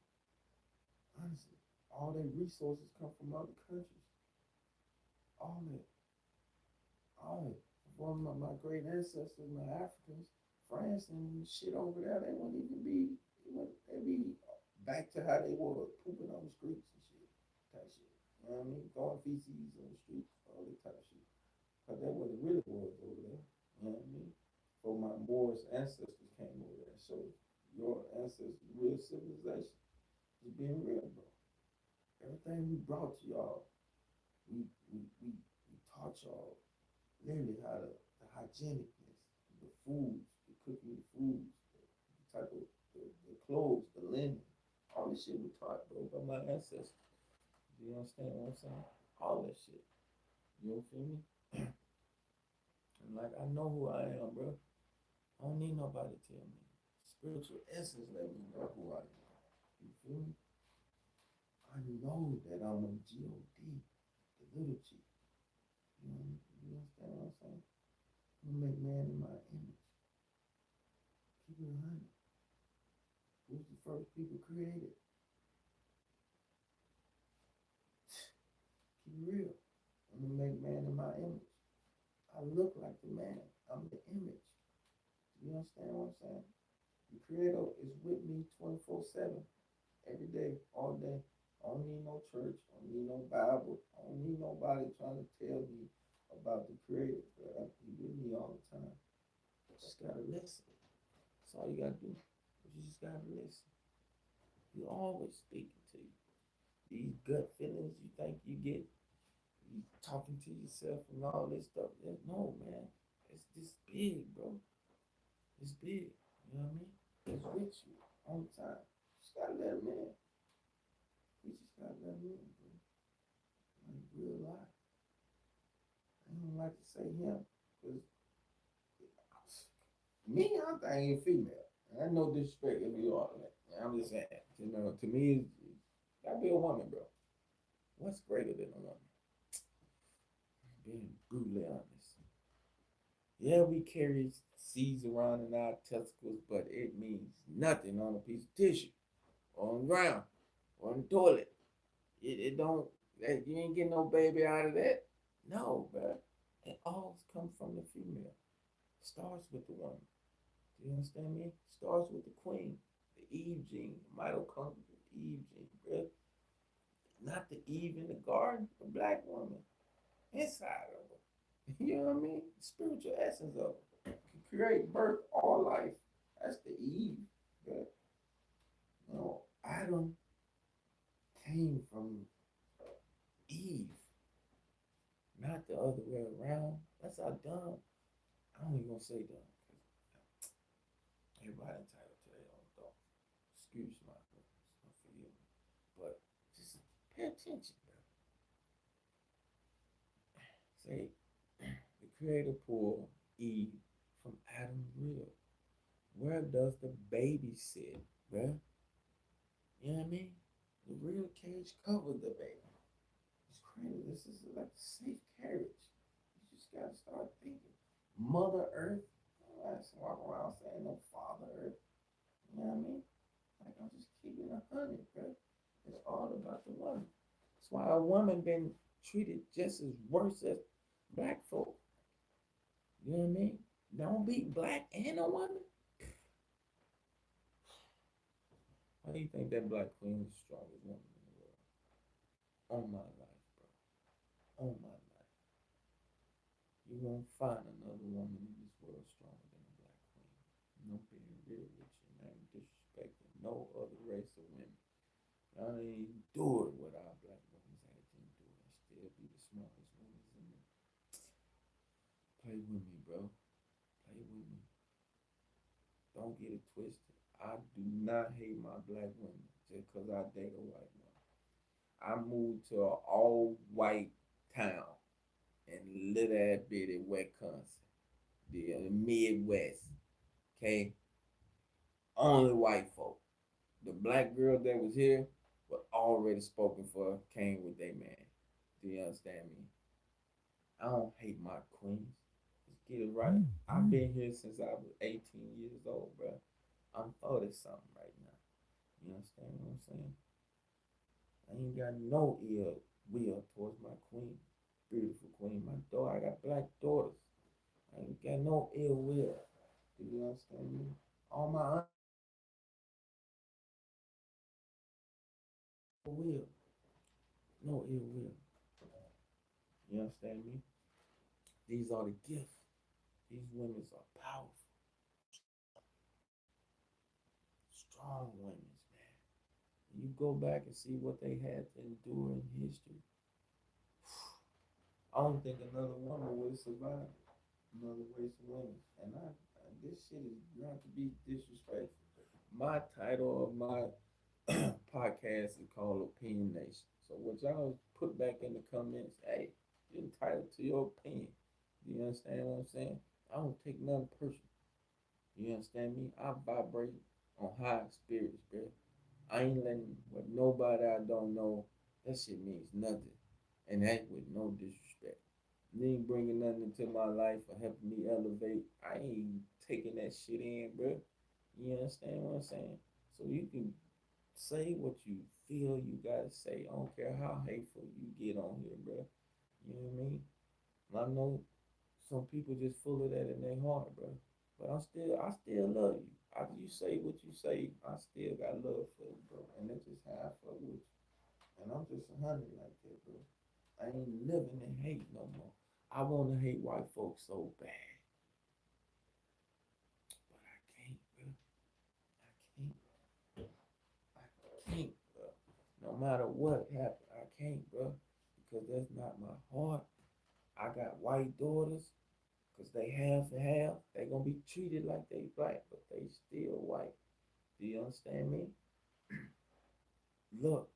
Honestly, all their resources come from other countries. All that, all that. One of my great ancestors, my Africans, France and shit over there, they wouldn't even be, they'd be back to how they were, pooping on the streets and shit, type shit. You know what I mean? Throwing feces on the streets, all that type of shit. But that what it really was over there. You know what I mean? So my Moorish ancestors came over there. So your ancestors, real civilization, is being real, bro. Everything we brought to y'all, we taught y'all literally how the hygienicness, the foods, the cooking the foods, the type of the clothes, the linen, all this shit we taught, bro, by my ancestors. Do you understand what I'm saying? All that shit. You feel me? And like I know who I am, bro. I don't need nobody to tell me. Spiritual essence let me know who I am. You feel me? I know that I'm a G-O-D, the little G. You know, you understand what I'm saying? I'm gonna make man in my image. Keep it 100. Who's the first people created? Keep it real. I'm gonna make man in my image. I look like the man. I'm the image. You understand what I'm saying? The creator is with me 24/7, every day, all day. I don't need no church. I don't need no Bible. I don't need nobody trying to tell me about the creator. But he with me all the time. You just gotta listen. That's all you gotta do. You just gotta listen. He always speaking to you. These gut feelings you think you get, you talking to yourself and all this stuff. No, man. It's this big, bro. It's big. You know what I mean? It's with you all the time. Just gotta let him in. We just gotta let him in, bro. Like real life. I don't like to say him because me, I'm thinking female. And I no disrespect if you are that. I'm just saying. You know, to me, it's gotta be a woman, bro. What's greater than a woman? Being brutally honest. Yeah, we carry seeds around in our testicles, but it means nothing on a piece of tissue, or on the ground, or on the toilet. It don't. You ain't getting no baby out of that. No, bro. It all comes from the female. Starts with the woman. Do you understand me? Starts with the queen, the Eve gene, the mitochondria, Eve gene, bro. Not the Eve in the garden, the black woman inside of her. You know what I mean? The spiritual essence of it. Can create birth, all life. That's the Eve. But you know, Adam came from Eve, not the other way around. That's how dumb. I don't even gonna say dumb. Everybody entitled to their own thought. Excuse my words, forgive me. But just pay attention, bro. Say the creator pulled Eve from Adam's rib. Where does the baby sit, bro? You know what I mean? The real cage covered the baby. It's crazy. This is like a safe carriage. You just gotta start thinking. Mother Earth. I don't walk around saying no Father Earth. You know what I mean? Like I'm just keeping 100, bro. It's all about the woman. That's why a woman been treated just as worse as black folk. You know what I mean? Don't be black and a woman. How do you think that black queen is the strongest woman in the world? On my life, bro. On my life. You won't find another woman in this world be the smartest women in there. Play with me, bro. Play with me. Don't get it twisted. I do not hate my black women just because I date a white woman. I moved to an all white town in little ass bitty Wisconsin, the Midwest. Okay, only white folk. The black girl that was here was already spoken for, came with their man. Do you understand me? I don't hate my queens. Let's get it right. I've been here since I was 18 years old, bro. I'm 40 something right now. You understand what I'm saying? I ain't got no ill will towards my queen. Beautiful queen. My daughter, I got black daughters. I ain't got no ill will. Do you understand me? All my will. No ill will. You understand me? These are the gifts. These women are powerful, strong women, man. You go back and see what they had to endure in history. I don't think another woman would have survived another race of women. And this shit is not to be disrespectful. My title of my podcast is called Opinion Nation. So what y'all put back in the comments, hey, you're entitled to your opinion. Do you understand what I'm saying? I don't take nothing personal. You understand me? I vibrate on high spirits, bro. I ain't letting what nobody I don't know. That shit means nothing, and that with no disrespect. You ain't bringing nothing into my life or helping me elevate. I ain't taking that shit in, bro. You understand what I'm saying? So you can say what you feel you gotta say. I don't care how hateful you get on here, bro. You know what I mean? I know some people just full of that in their heart, bro. But I still love you. After you say what you say, I still got love for you, bro. And that's just how I fuck with you. And I'm just 100 like that, bro. I ain't living in hate no more. I want to hate white folks so bad, but I can't, bro. I can't. I can't, bro. No matter what happened, I can't, bro. Because that's not my heart. I got white daughters. Because they half and half. They going to be treated like they black, but they still white. Do you understand me? Look,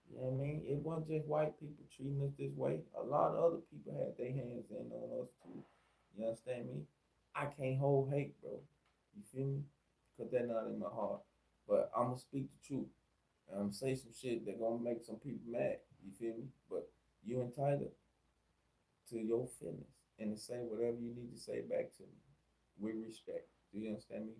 you know what I mean? It wasn't just white people treating us this way. A lot of other people had their hands in on us too. You understand me? I can't hold hate, bro. You feel me? Because they're not in my heart. But I'm going to speak the truth. And I'm going to say some shit that going to make some people mad. You feel me? But you entitled to your feelings and to say whatever you need to say back to me with respect. Do you understand me?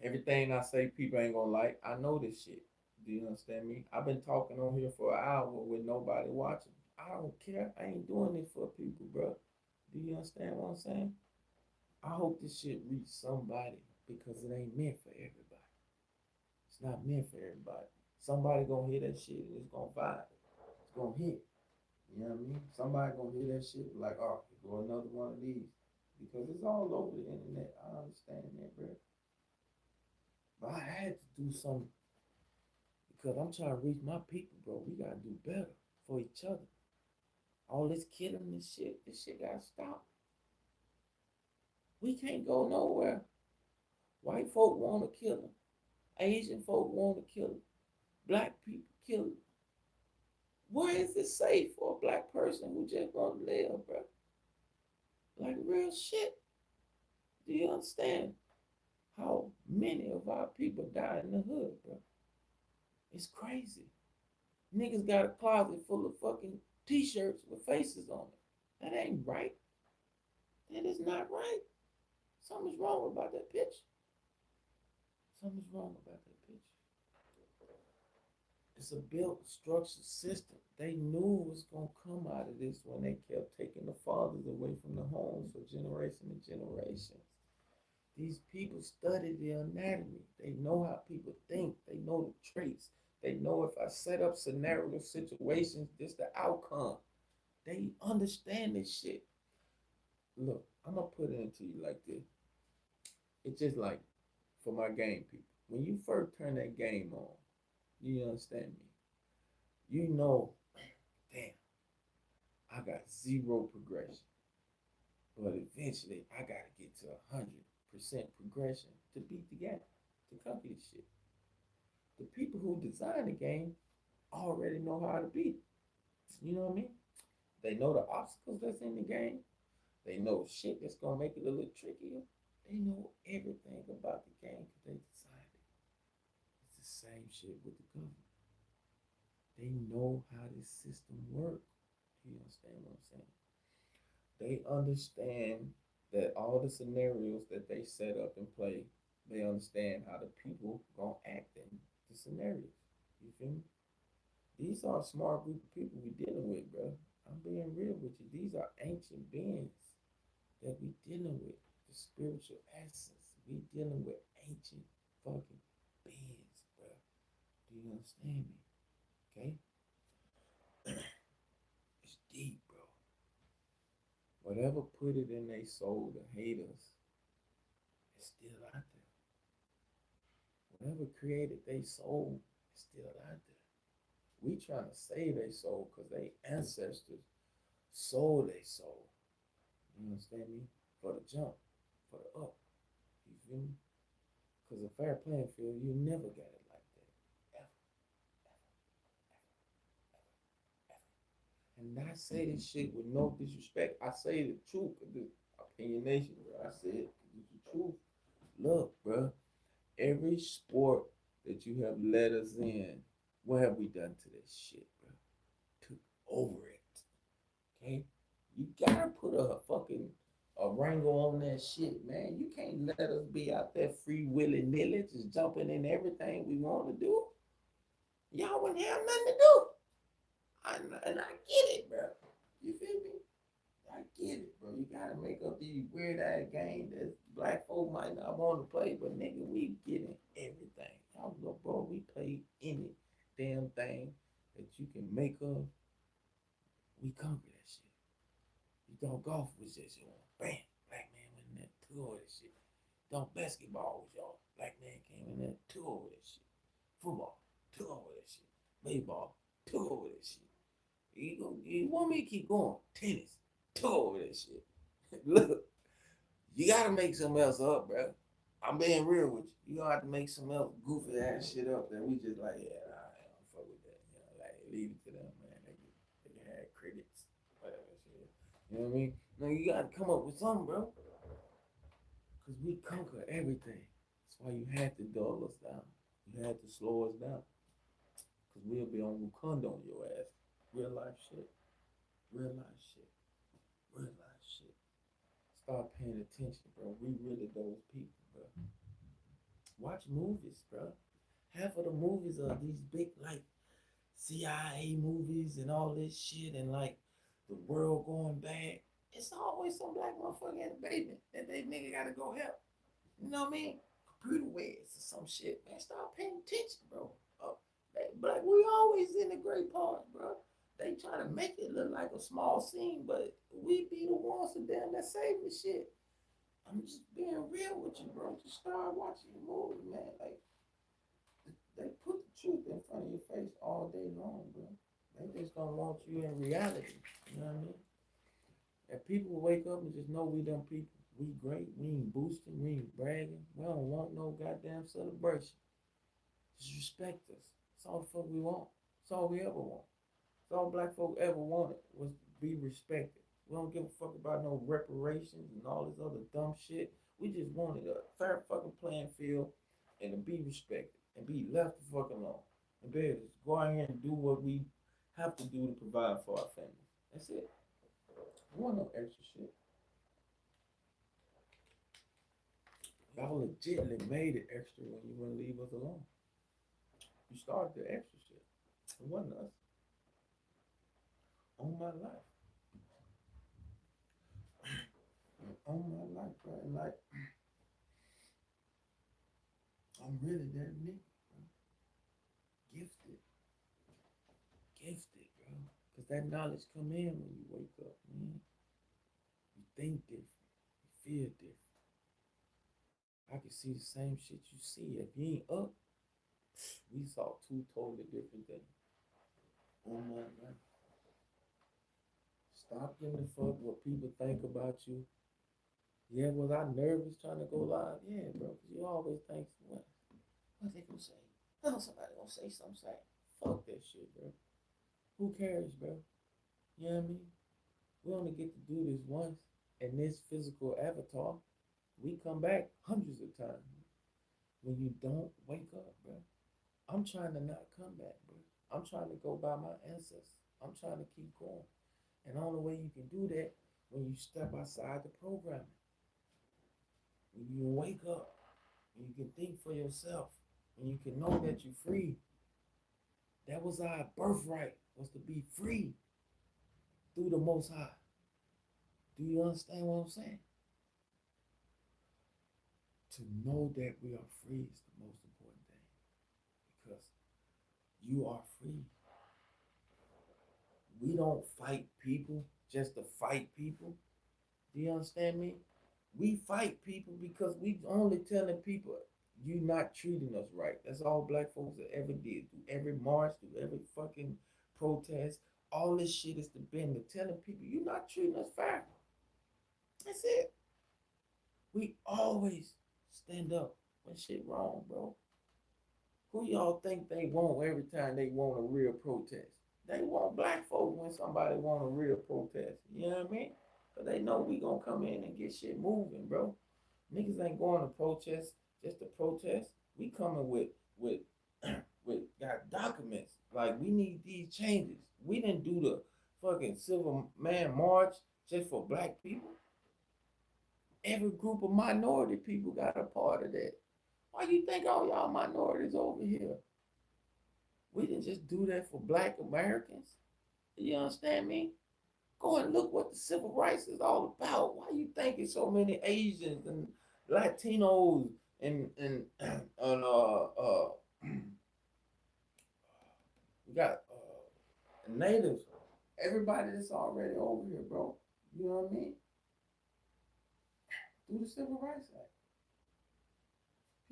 Everything I say, people ain't gonna like. I know this shit. Do you understand me? I've been talking on here for an hour with nobody watching. I don't care. I ain't doing it for people, bro. Do you understand what I'm saying? I hope this shit reach somebody because it ain't meant for everybody. It's not meant for everybody. Somebody gonna hear that shit and it's gonna vibe. It's gonna hit. You know what I mean? Somebody gonna hear that shit like, oh, go another one of these. Because it's all over the internet. I understand that, bro. But I had to do something because I'm trying to reach my people, bro. We gotta do better for each other. All this killing this shit gotta stop. We can't go nowhere. White folk wanna kill them. Asian folk wanna kill them. Black people kill them. Where is it safe for a black person who just wanna live, bro? Like real shit. Do you understand how many of our people die in the hood, bro? It's crazy. Niggas got a closet full of fucking t-shirts with faces on it. That ain't right. That is not right. Something's wrong about that picture. Something's wrong about that picture. It's a built structured system. They knew it was gonna come out of this when they kept taking the fathers away from the homes for generation to generation. These people study the anatomy. They know how people think. They know the traits. They know if I set up scenario situations, this the outcome. They understand this shit. Look, I'm gonna put it into you like this. It's just like for my game people. When you first turn that game on, You understand me? You know, damn, I got zero progression. But eventually I gotta get to 100% progression to beat the game, to conquer this shit. The people who design the game already know how to beat it. You know what I mean? They know the obstacles that's in the game. They know shit that's gonna make it a little trickier. They know everything about the game because they designed it. It's the same shit with the government. They know how this system works. You understand what I'm saying? They understand that all the scenarios that they set up and play, they understand how the people gonna act in the scenarios. You feel me? These are a smart group of people we dealing with, bro. I'm being real with you. These are ancient beings that we dealing with. The spiritual essence. We dealing with ancient fucking beings, bro. Do you understand me? Okay? It's deep, bro. Whatever put it in their soul to hate us, it's still out there. Whatever created their soul is still out there. We trying to save their soul because they ancestors sold their soul. You understand me? For the jump, for the up. You feel me? Because a fair playing field, you never got it like that. Ever, ever, ever, ever. And I say this shit with no disrespect. I say the truth. The opinionation, bro. I say it. It's the truth. Look, bro. Every sport that you have led us in, what have we done to this shit, bro? Took over it. Okay? You gotta put a fucking a wrangle on that shit, man. You can't let us be out there free willy nilly, just jumping in everything we want to do. Y'all wouldn't have nothing to do. And I get it, bro. You feel me? I get it, bro. You gotta make up these weird ass games that black folk might not want to play, but nigga, we getting everything. Y'all know, bro, we play any damn thing that you can make up. We conquer that shit. You thought golf was just y'all. Bam, black man went in there, took over that shit. Thought basketball was y'all. Black man came in there, took over that shit. Football, took over that shit. Baseball, took over that shit. You want me to keep going? Tennis, took over that shit. Look, you gotta make something else up, bro. I'm being real with you. You gonna have to make some else goofy ass shit up that we just like, yeah, nah, I don't fuck with that. You know, like leave it to them, man. They can have critics, whatever shit. You know what I mean? No, you gotta come up with something, bro. Cause we conquer everything. That's why you had to dull us down. You had to slow us down. Cause we'll be on Wakanda on your ass. Real life shit. Real life shit. Real life shit. Start paying attention, bro. We really those people, bro. Watch movies, bro. Half of the movies are these big like CIA movies and all this shit and like the world going bad. It's always some black motherfucker in the basement that they nigga gotta go help. You know what I mean? Computer waves or some shit. Man, start paying attention, bro. Black, we always in the great part, bro. They try to make it look like a small scene, but we be the ones who damn that save the shit. I'm just being real with you, bro. Just start watching the movie, man. Like they put the truth in front of your face all day long, bro. They just don't want you in reality. You know what I mean? If people wake up and just know we them people, we great, we ain't boosting, we ain't bragging, we don't want no goddamn celebration. Just respect us. That's all the fuck we want. That's all we ever want. That's all black folk ever wanted was to be respected. We don't give a fuck about no reparations and all this other dumb shit. We just wanted a fair fucking playing field and to be respected and be left the fuck alone. And be able to just go out here and do what we have to do to provide for our families. That's it. We want no extra shit. Y'all legitimately made it extra when you wouldn't leave us alone. You started the extra shit. It wasn't us. On my life. On my life, bro. And like, I'm really that nigga, bro. Gifted. Gifted, bro. Because that knowledge come in when you wake up, man. You think different. You feel different. I can see the same shit you see. If you ain't up, We saw two totally different things. Oh my God. Stop giving a fuck what people think about you. Yeah, was I nervous trying to go live? Yeah, bro, because you always think, what they gonna say? Oh, somebody gonna say something. Say, fuck that shit, bro. Who cares, bro? You know what I mean? We only get to do this once in this physical avatar. We come back hundreds of times. When you don't wake up, bro, I'm trying to not come back, bro. I'm trying to go by my ancestors. I'm trying to keep going. And the only way you can do that when you step outside the programming. When you wake up, when you can think for yourself, when you can know that you're free. That was our birthright, was to be free through the Most High. Do you understand what I'm saying? To know that we are free is the most important thing. Because you are free. We don't fight people just to fight people. Do you understand me? We fight people because we only telling people you not treating us right. That's all black folks have ever did. Through every march, through every fucking protest, all this shit is to bend to telling people you not treating us fair. That's it. We always stand up when shit wrong, bro. Who y'all think they want every time they want a real protest? They want black folks when somebody want a real protest. You know what I mean? Cause they know we gonna come in and get shit moving, bro. Niggas ain't going to protest just to protest. We coming with with got documents. Like we need these changes. We didn't do the fucking Civil Man March just for black people. Every group of minority people got a part of that. Why you think all y'all minorities over here? We didn't just do that for black Americans. You understand me? Go and look what the civil rights is all about. Why you think it's so many Asians and Latinos and we got natives, everybody that's already over here, bro. You know what I mean? Through the Civil Rights Act.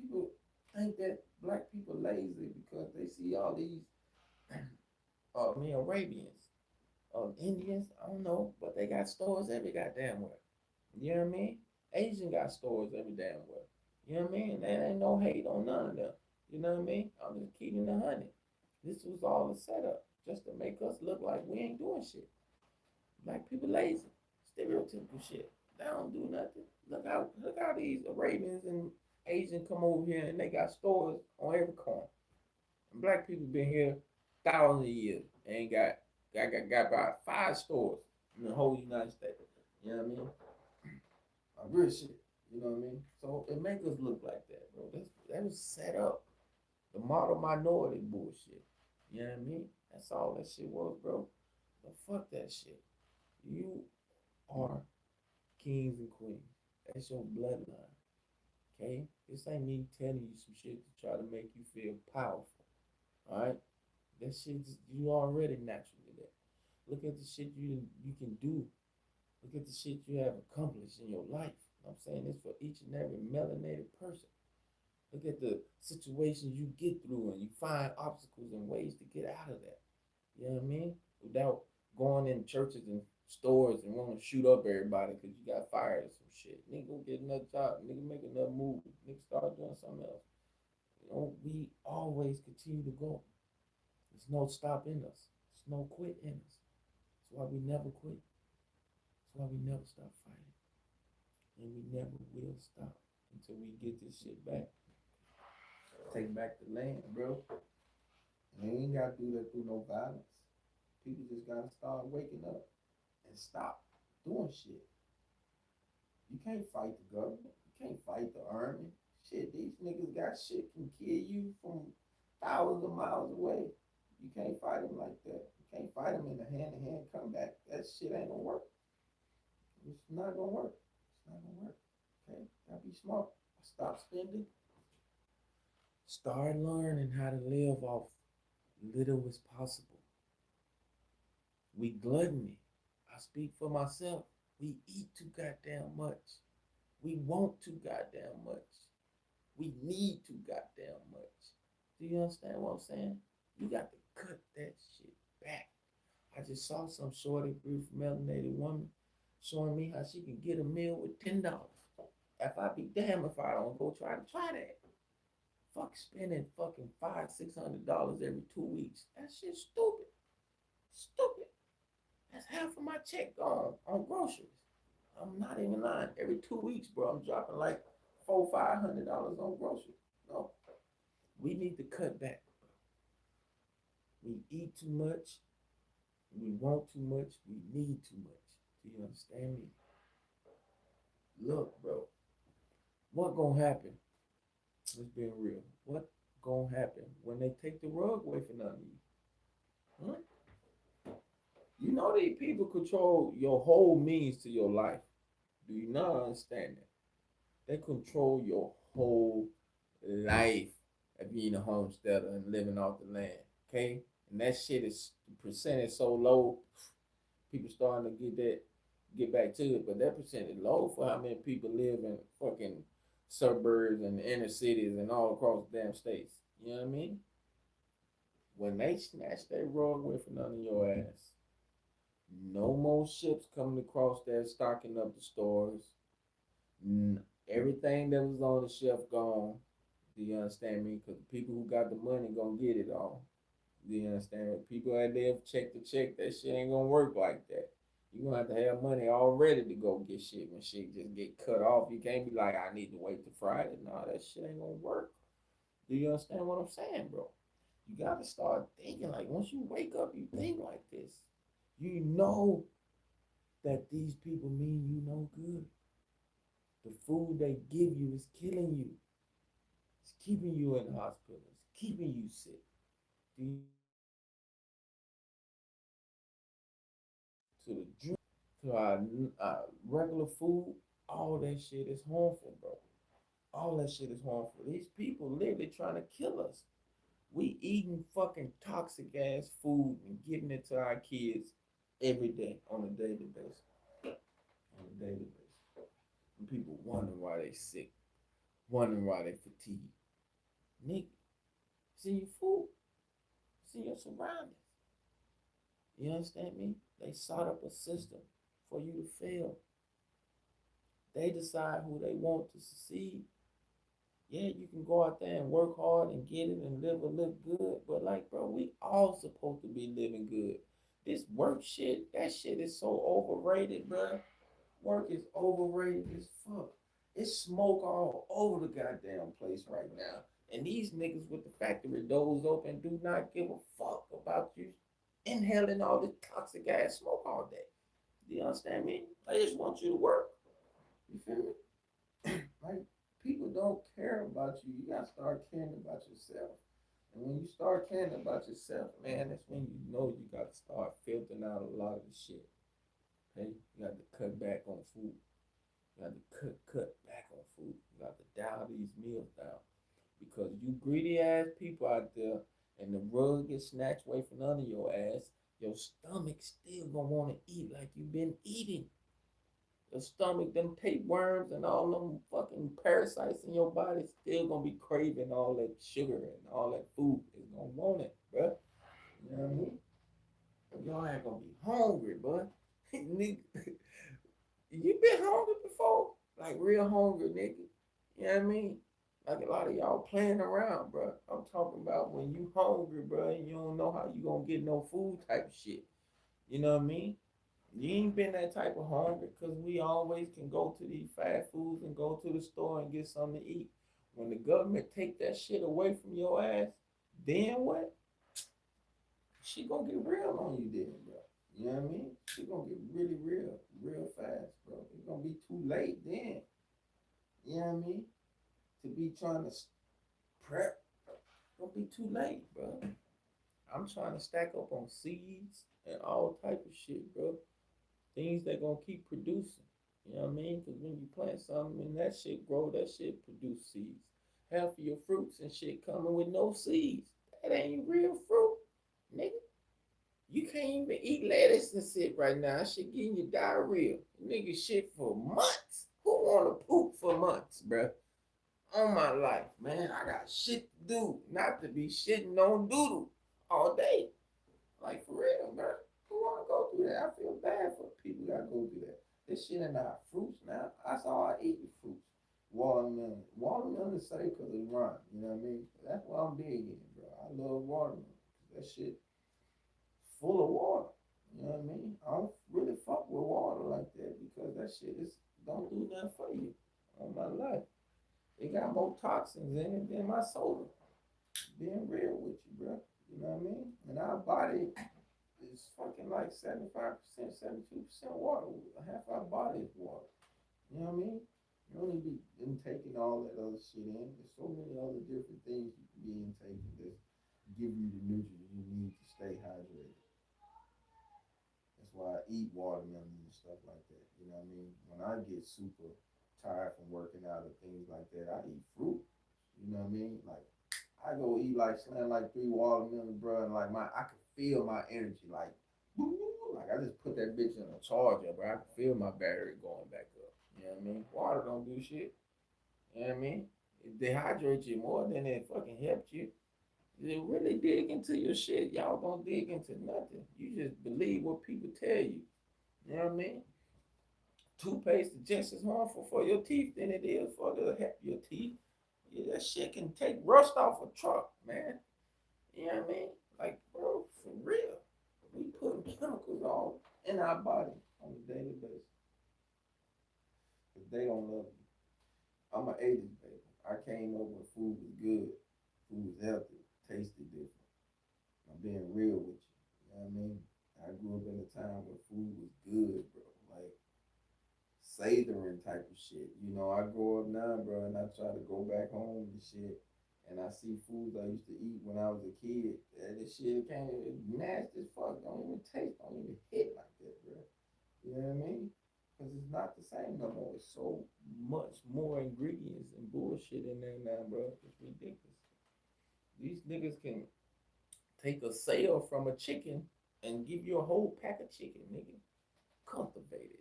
People think that black people lazy because they see all these Arabians, Indians, I don't know, but they got stores every goddamn where. You know what I mean? Asian got stores every damn where. You know what I mean? There ain't no hate on none of them. You know what I mean? I'm just keeping the honey. This was all a setup just to make us look like we ain't doing shit. Black people lazy, stereotypical shit. They don't do nothing. Look how these Arabians and Asians come over here and they got stores on every corner. And black people been here thousands of years and ain't got about 5 stores in the whole United States. You know what I mean? Real shit. You know what I mean? So it make us look like that, bro. That was set up. The model minority bullshit. You know what I mean? That's all that shit was, bro. But fuck that shit. You are kings and queens. That's your bloodline. Okay? This ain't me telling you some shit to try to make you feel powerful. Alright? That shit you already naturally there. Look at the shit you can do. Look at the shit you have accomplished in your life. I'm saying this for each and every melanated person. Look at the situations you get through and you find obstacles and ways to get out of that. You know what I mean? Without going in churches and stores and want to shoot up everybody because you got fired or some shit. Nigga go get another job. Nigga make another move. Nigga start doing something else. You know, we always continue to go. There's no stop in us. There's no quit in us. That's why we never quit. That's why we never stop fighting. And we never will stop until we get this shit back. Take back the land, bro. And they ain't gotta do that through no violence. People just gotta start waking up and stop doing shit. You can't fight the government. You can't fight the army. Shit, these niggas got shit can kill you from thousands of miles away. You can't fight them like that. You can't fight them in a hand-to-hand combat. That shit ain't gonna work. It's not gonna work. It's not gonna work. Okay? Gotta be smart. Stop spending. Start learning how to live off little as possible. We gluttony. I speak for myself. We eat too goddamn much. We want too goddamn much. We need too goddamn much. Do you understand what I'm saying? You got to cut that shit back. I just saw some shorty, beautiful melanated woman, showing me how she can get a meal with $10. If I be damn if I don't go try that. Fuck spending fucking $500-600 every 2 weeks. That shit stupid. Stupid. That's half of my check gone on groceries. I'm not even lying. Every 2 weeks, bro, I'm dropping like $400-500 on groceries. No, we need to cut back. We eat too much. We want too much. We need too much. Do you understand me? Look, bro, what gonna happen? Let's be real. What gonna happen when they take the rug away from under you? Huh? You know these people control your whole means to your life. Do you not understand that? They control your whole life of being a homesteader and living off the land. Okay? And that shit is the percentage so low, people starting to get back to it, but that percentage low for how many people live in fucking suburbs and inner cities and all across the damn states. You know what I mean? When they snatch that rug away from under your ass, no more ships coming across there stocking up the stores. Everything that was on the shelf gone. Do you understand me? Because the people who got the money gonna get it all. Do you understand me? People out there check to check, that shit ain't gonna work like that. You gonna have to have money all ready to go get shit when shit just get cut off. You can't be like, I need to wait till Friday. No, that shit ain't gonna work. Do you understand what I'm saying, bro? You gotta start thinking like once you wake up, you think like this. You know that these people mean you no good. The food they give you is killing you. It's keeping you in the hospital. It's keeping you sick. To the drink, to our regular food, all that shit is harmful, bro. All that shit is harmful. These people literally trying to kill us. We eating fucking toxic ass food and giving it to our kids every day on a daily basis. On a daily basis. And people wondering why they sick, wondering why they fatigued. Nigga, see your food, see your surroundings. You understand me? They sought up a system for you to fail. They decide who they want to succeed. Yeah, you can go out there and work hard and get it and live good, but like, bro, we all supposed to be living good. This work shit, that shit is so overrated, bro. Work is overrated as fuck. It's smoke all over the goddamn place right now. And these niggas with the factory doors open do not give a fuck about you inhaling all this toxic ass smoke all day. Do you understand me? They just want you to work. You feel me? Like people don't care about you. You gotta start caring about yourself. And when you start caring about yourself, man, that's when you know you gotta start filtering out a lot of the shit. Okay? You got to cut back on food. You got to cut back on food. You got to dial these meals down. Because you greedy ass people out there and the rug gets snatched away from under your ass, your stomach still gonna want to eat like you've been eating. Your stomach, them tapeworms and all them fucking parasites in your body still gonna be craving all that sugar and all that food. It's gonna want it, bro. You know what I mean? Y'all ain't gonna be hungry, bro. Nigga, you been hungry before? Like real hungry, nigga. You know what I mean? Like a lot of y'all playing around, bro. I'm talking about when you hungry, bro, and you don't know how you gonna get no food type of shit. You know what I mean? You ain't been that type of hungry because we always can go to these fast foods and go to the store and get something to eat. When the government take that shit away from your ass, then what? She gonna get real on you then, bro. You know what I mean? She gonna get really real fast, bro. It's gonna be too late then. You know what I mean? To be trying to prep, it's gonna be too late, bro. I'm trying to stack up on seeds and all type of shit, bro. Things that gonna keep producing. You know what I mean? Because when you plant something and that shit grow, that shit produce seeds. Half of your fruits and shit coming with no seeds. That ain't real fruit, nigga. You can't even eat lettuce and shit right now. That shit getting you diarrhea. Nigga shit for months. Who wanna poop for months, bruh? On my life, man. I got shit to do, not to be shitting on doodle all day. Like for real, bro. Who wanna go through that? I feel bad for people that go through that. This shit in our fruits now. That's all I eat is fruits. Watermelon. Watermelon is safe because it rhymes. You know what I mean? That's what I'm big in, bro. I love watermelon. That shit full of water. You know what I mean? I don't really fuck with water like that because that shit is don't do nothing for you on my life. It got more toxins in it than my soda. Being real with you, bro. You know what I mean? And our body is fucking like 75%, 72% water. Half our body is water. You know what I mean? You don't need to be taking all that other shit in. There's so many other different things you can be intaking that give you the nutrients you need to stay hydrated. That's why I eat watermelon and stuff like that. You know what I mean? When I get super tired from working out or things like that, I eat fruit. You know what I mean? Like I go eat like slam like 3 watermelons, bro, and like I can feel my energy like, like I just put that bitch in a charger, bro. I can feel my battery going back up. You know what I mean? Water don't do shit. You know what I mean? It dehydrates you more than it fucking helps you. You really dig into your shit. Y'all don't dig into nothing. You just believe what people tell you. You know what I mean? Toothpaste is just as harmful for your teeth than it is for the help your teeth. Yeah, that shit can take rust off a truck, man. You know what I mean? Like, bro, for real. We putting chemicals all in our body on a daily basis. Because they don't love you. I'm an 80s baby. I came over when food was good. Food was healthy. Tasted different. I'm being real with you. You know what I mean? I grew up in a time where food was good, bro. Like, savoring type of shit. You know, I grow up now, bro, and I try to go back home and shit, and I see foods I used to eat when I was a kid. And this shit can't nasty as fuck. Don't even taste, don't even hit like that, bro. You know what I mean? Because it's not the same no more. It's so much more ingredients and bullshit in there now, bro. It's ridiculous. These niggas can take a sale from a chicken and give you a whole pack of chicken, nigga. Cultivated.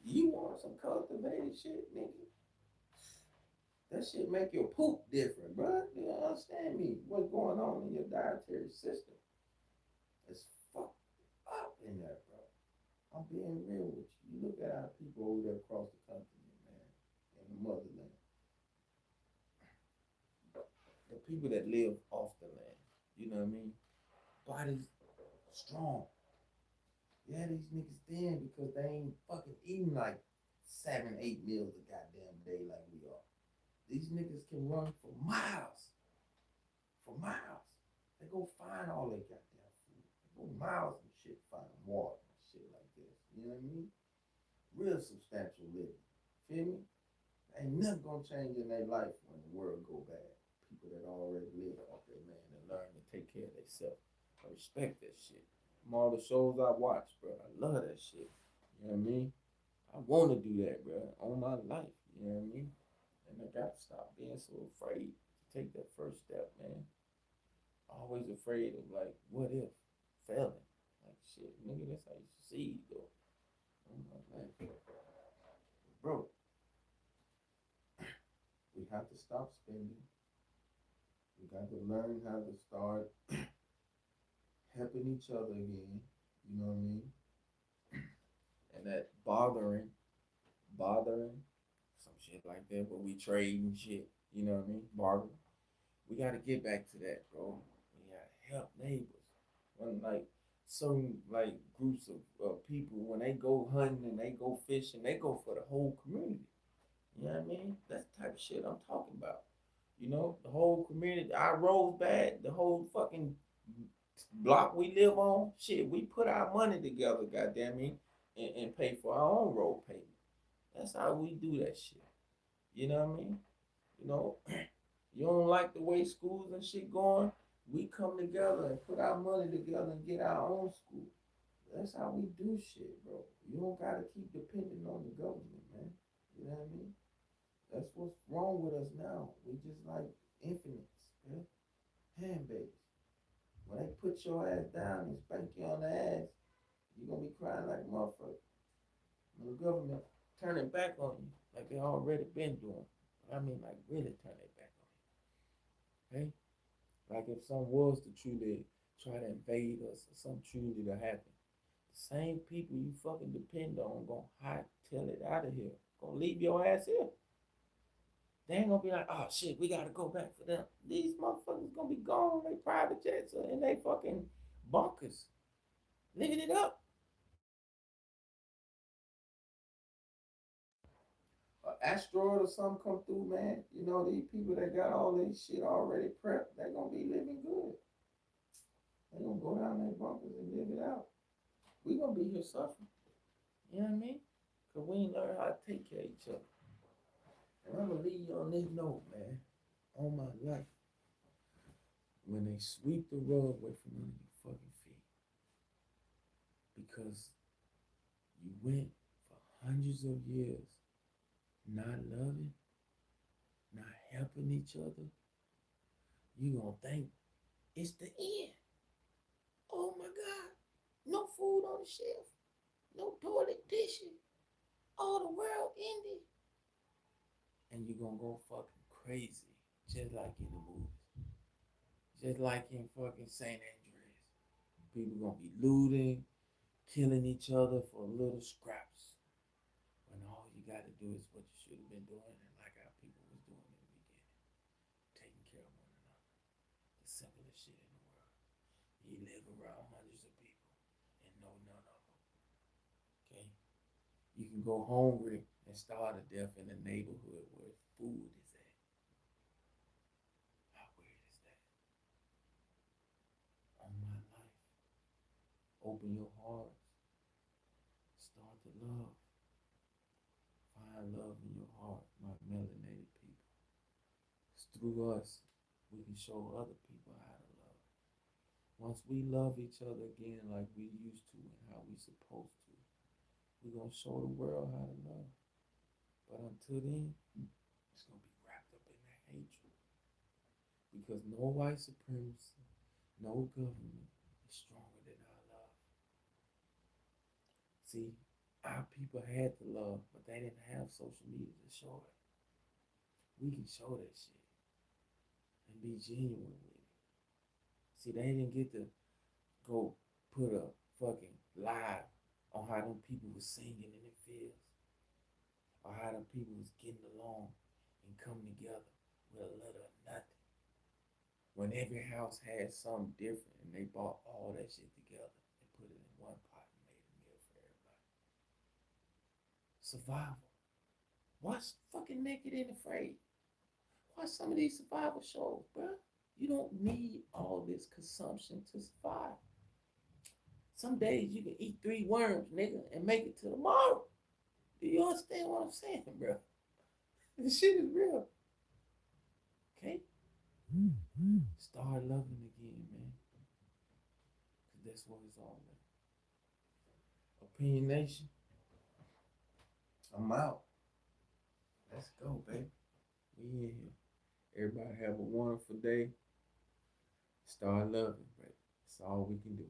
You want some cultivated shit, nigga? That shit make your poop different, bro. You don't understand me? What's going on in your dietary system? It's fucked up in there, bro. I'm being real with you. You look at our people over there across the country, man, in the motherland. The people that live off the land. You know what I mean? Bodies strong. Yeah, these niggas thin because they ain't fucking eating like 7, 8 meals a goddamn day like we are. These niggas can run for miles. For miles. They go find all their goddamn food. They go miles and shit, find water and shit like this. You know what I mean? Real substantial living. Feel me? Ain't nothing gonna change in their life when the world go bad. People that already live off their land and learn to take care of themselves. I respect that shit. From all the shows I watch, bro, I love that shit. You know what I mean? I want to do that, bro, all my life. You know what I mean? And I got to stop being so afraid to take that first step, man. Always afraid of like, what if failing? Like shit, nigga, that's how you succeed, though. Oh my life, bro. We have to stop spending. We got to learn how to start helping each other again. You know what I mean? And that bothering, some shit like that, where we trade and shit. You know what I mean? Barter. We got to get back to that, bro. We got to help neighbors. When like certain like groups of people, when they go hunting and they go fishing, they go for the whole community. You know what I mean? That's the type of shit I'm talking about. You know, the whole community, our roads bad, the whole fucking block we live on, shit, we put our money together, goddamn me, and pay for our own road payment. That's how we do that shit. You know what I mean? You know, you don't like the way schools and shit going, we come together and put our money together and get our own school. That's how we do shit, bro. You don't gotta keep depending on the government, man. You know what I mean? That's what's wrong with us now. We just like infants, man. Hand babies. When they put your ass down and spank you on the ass, you're gonna be crying like a motherfucker. When the government turning back on you, like they already been doing. I mean, like really turn their back on it. Okay? Like if some was to truly try to invade us or something truly to happen, the same people you fucking depend on gonna hightail it out of here. Gonna leave your ass here. They ain't gonna be like, oh shit, we gotta go back for them. These motherfuckers gonna be gone. They private jets or in they fucking bunkers, living it up. An asteroid or something come through, man. You know these people that got all their shit already prepped, they gonna be living good. They gonna go down their bunkers and live it out. We gonna be here suffering. You know what I mean? Cause we ain't learn how to take care of each other. And I'm gonna leave you on this note, man. On my life, when they sweep the rug away from under your fucking feet, because you went for hundreds of years not loving, not helping each other, you gonna think it's the end. Oh my God, no food on the shelf, no toilet tissue, all the world ended. And you're gonna go fucking crazy, just like in the movies. Just like in fucking St. Andreas. People gonna be looting, killing each other for little scraps. When all you gotta do is what you should have been doing and like our people was doing in the beginning. Taking care of one another. The simplest shit in the world. You live around hundreds of people and know none of them. Okay? You can go hungry and starve to death in a neighborhood where food is at. How weird is that? On my life. Open your heart. Start to love. Find love in your heart, my melanated people. It's through us we can show other people how to love. Once we love each other again like we used to and how we supposed to, we're gonna show the world how to love. But until then, it's gonna be wrapped up in that hatred. Because no white supremacy, no government is stronger than our love. See, our people had to love, but they didn't have social media to show it. We can show that shit and be genuine with it. See, they didn't get to go put a fucking live on how them people was singing in the fields or how them people was getting along and coming together with a little of nothing. When every house had something different and they bought all that shit together and put it in one pot and made a meal for everybody. Survival. Watch fucking Naked and Afraid. Watch some of these survival shows, bro. You don't need all this consumption to survive. Some days you can eat 3 worms, nigga, and make it to tomorrow. Do you understand what I'm saying, bro? This shit is real. Okay? Start loving again, man. Because that's what it's all about. Opinion Nation, I'm out. Let's go, baby. We in here. Everybody have a wonderful day. Start loving, baby. That's all we can do.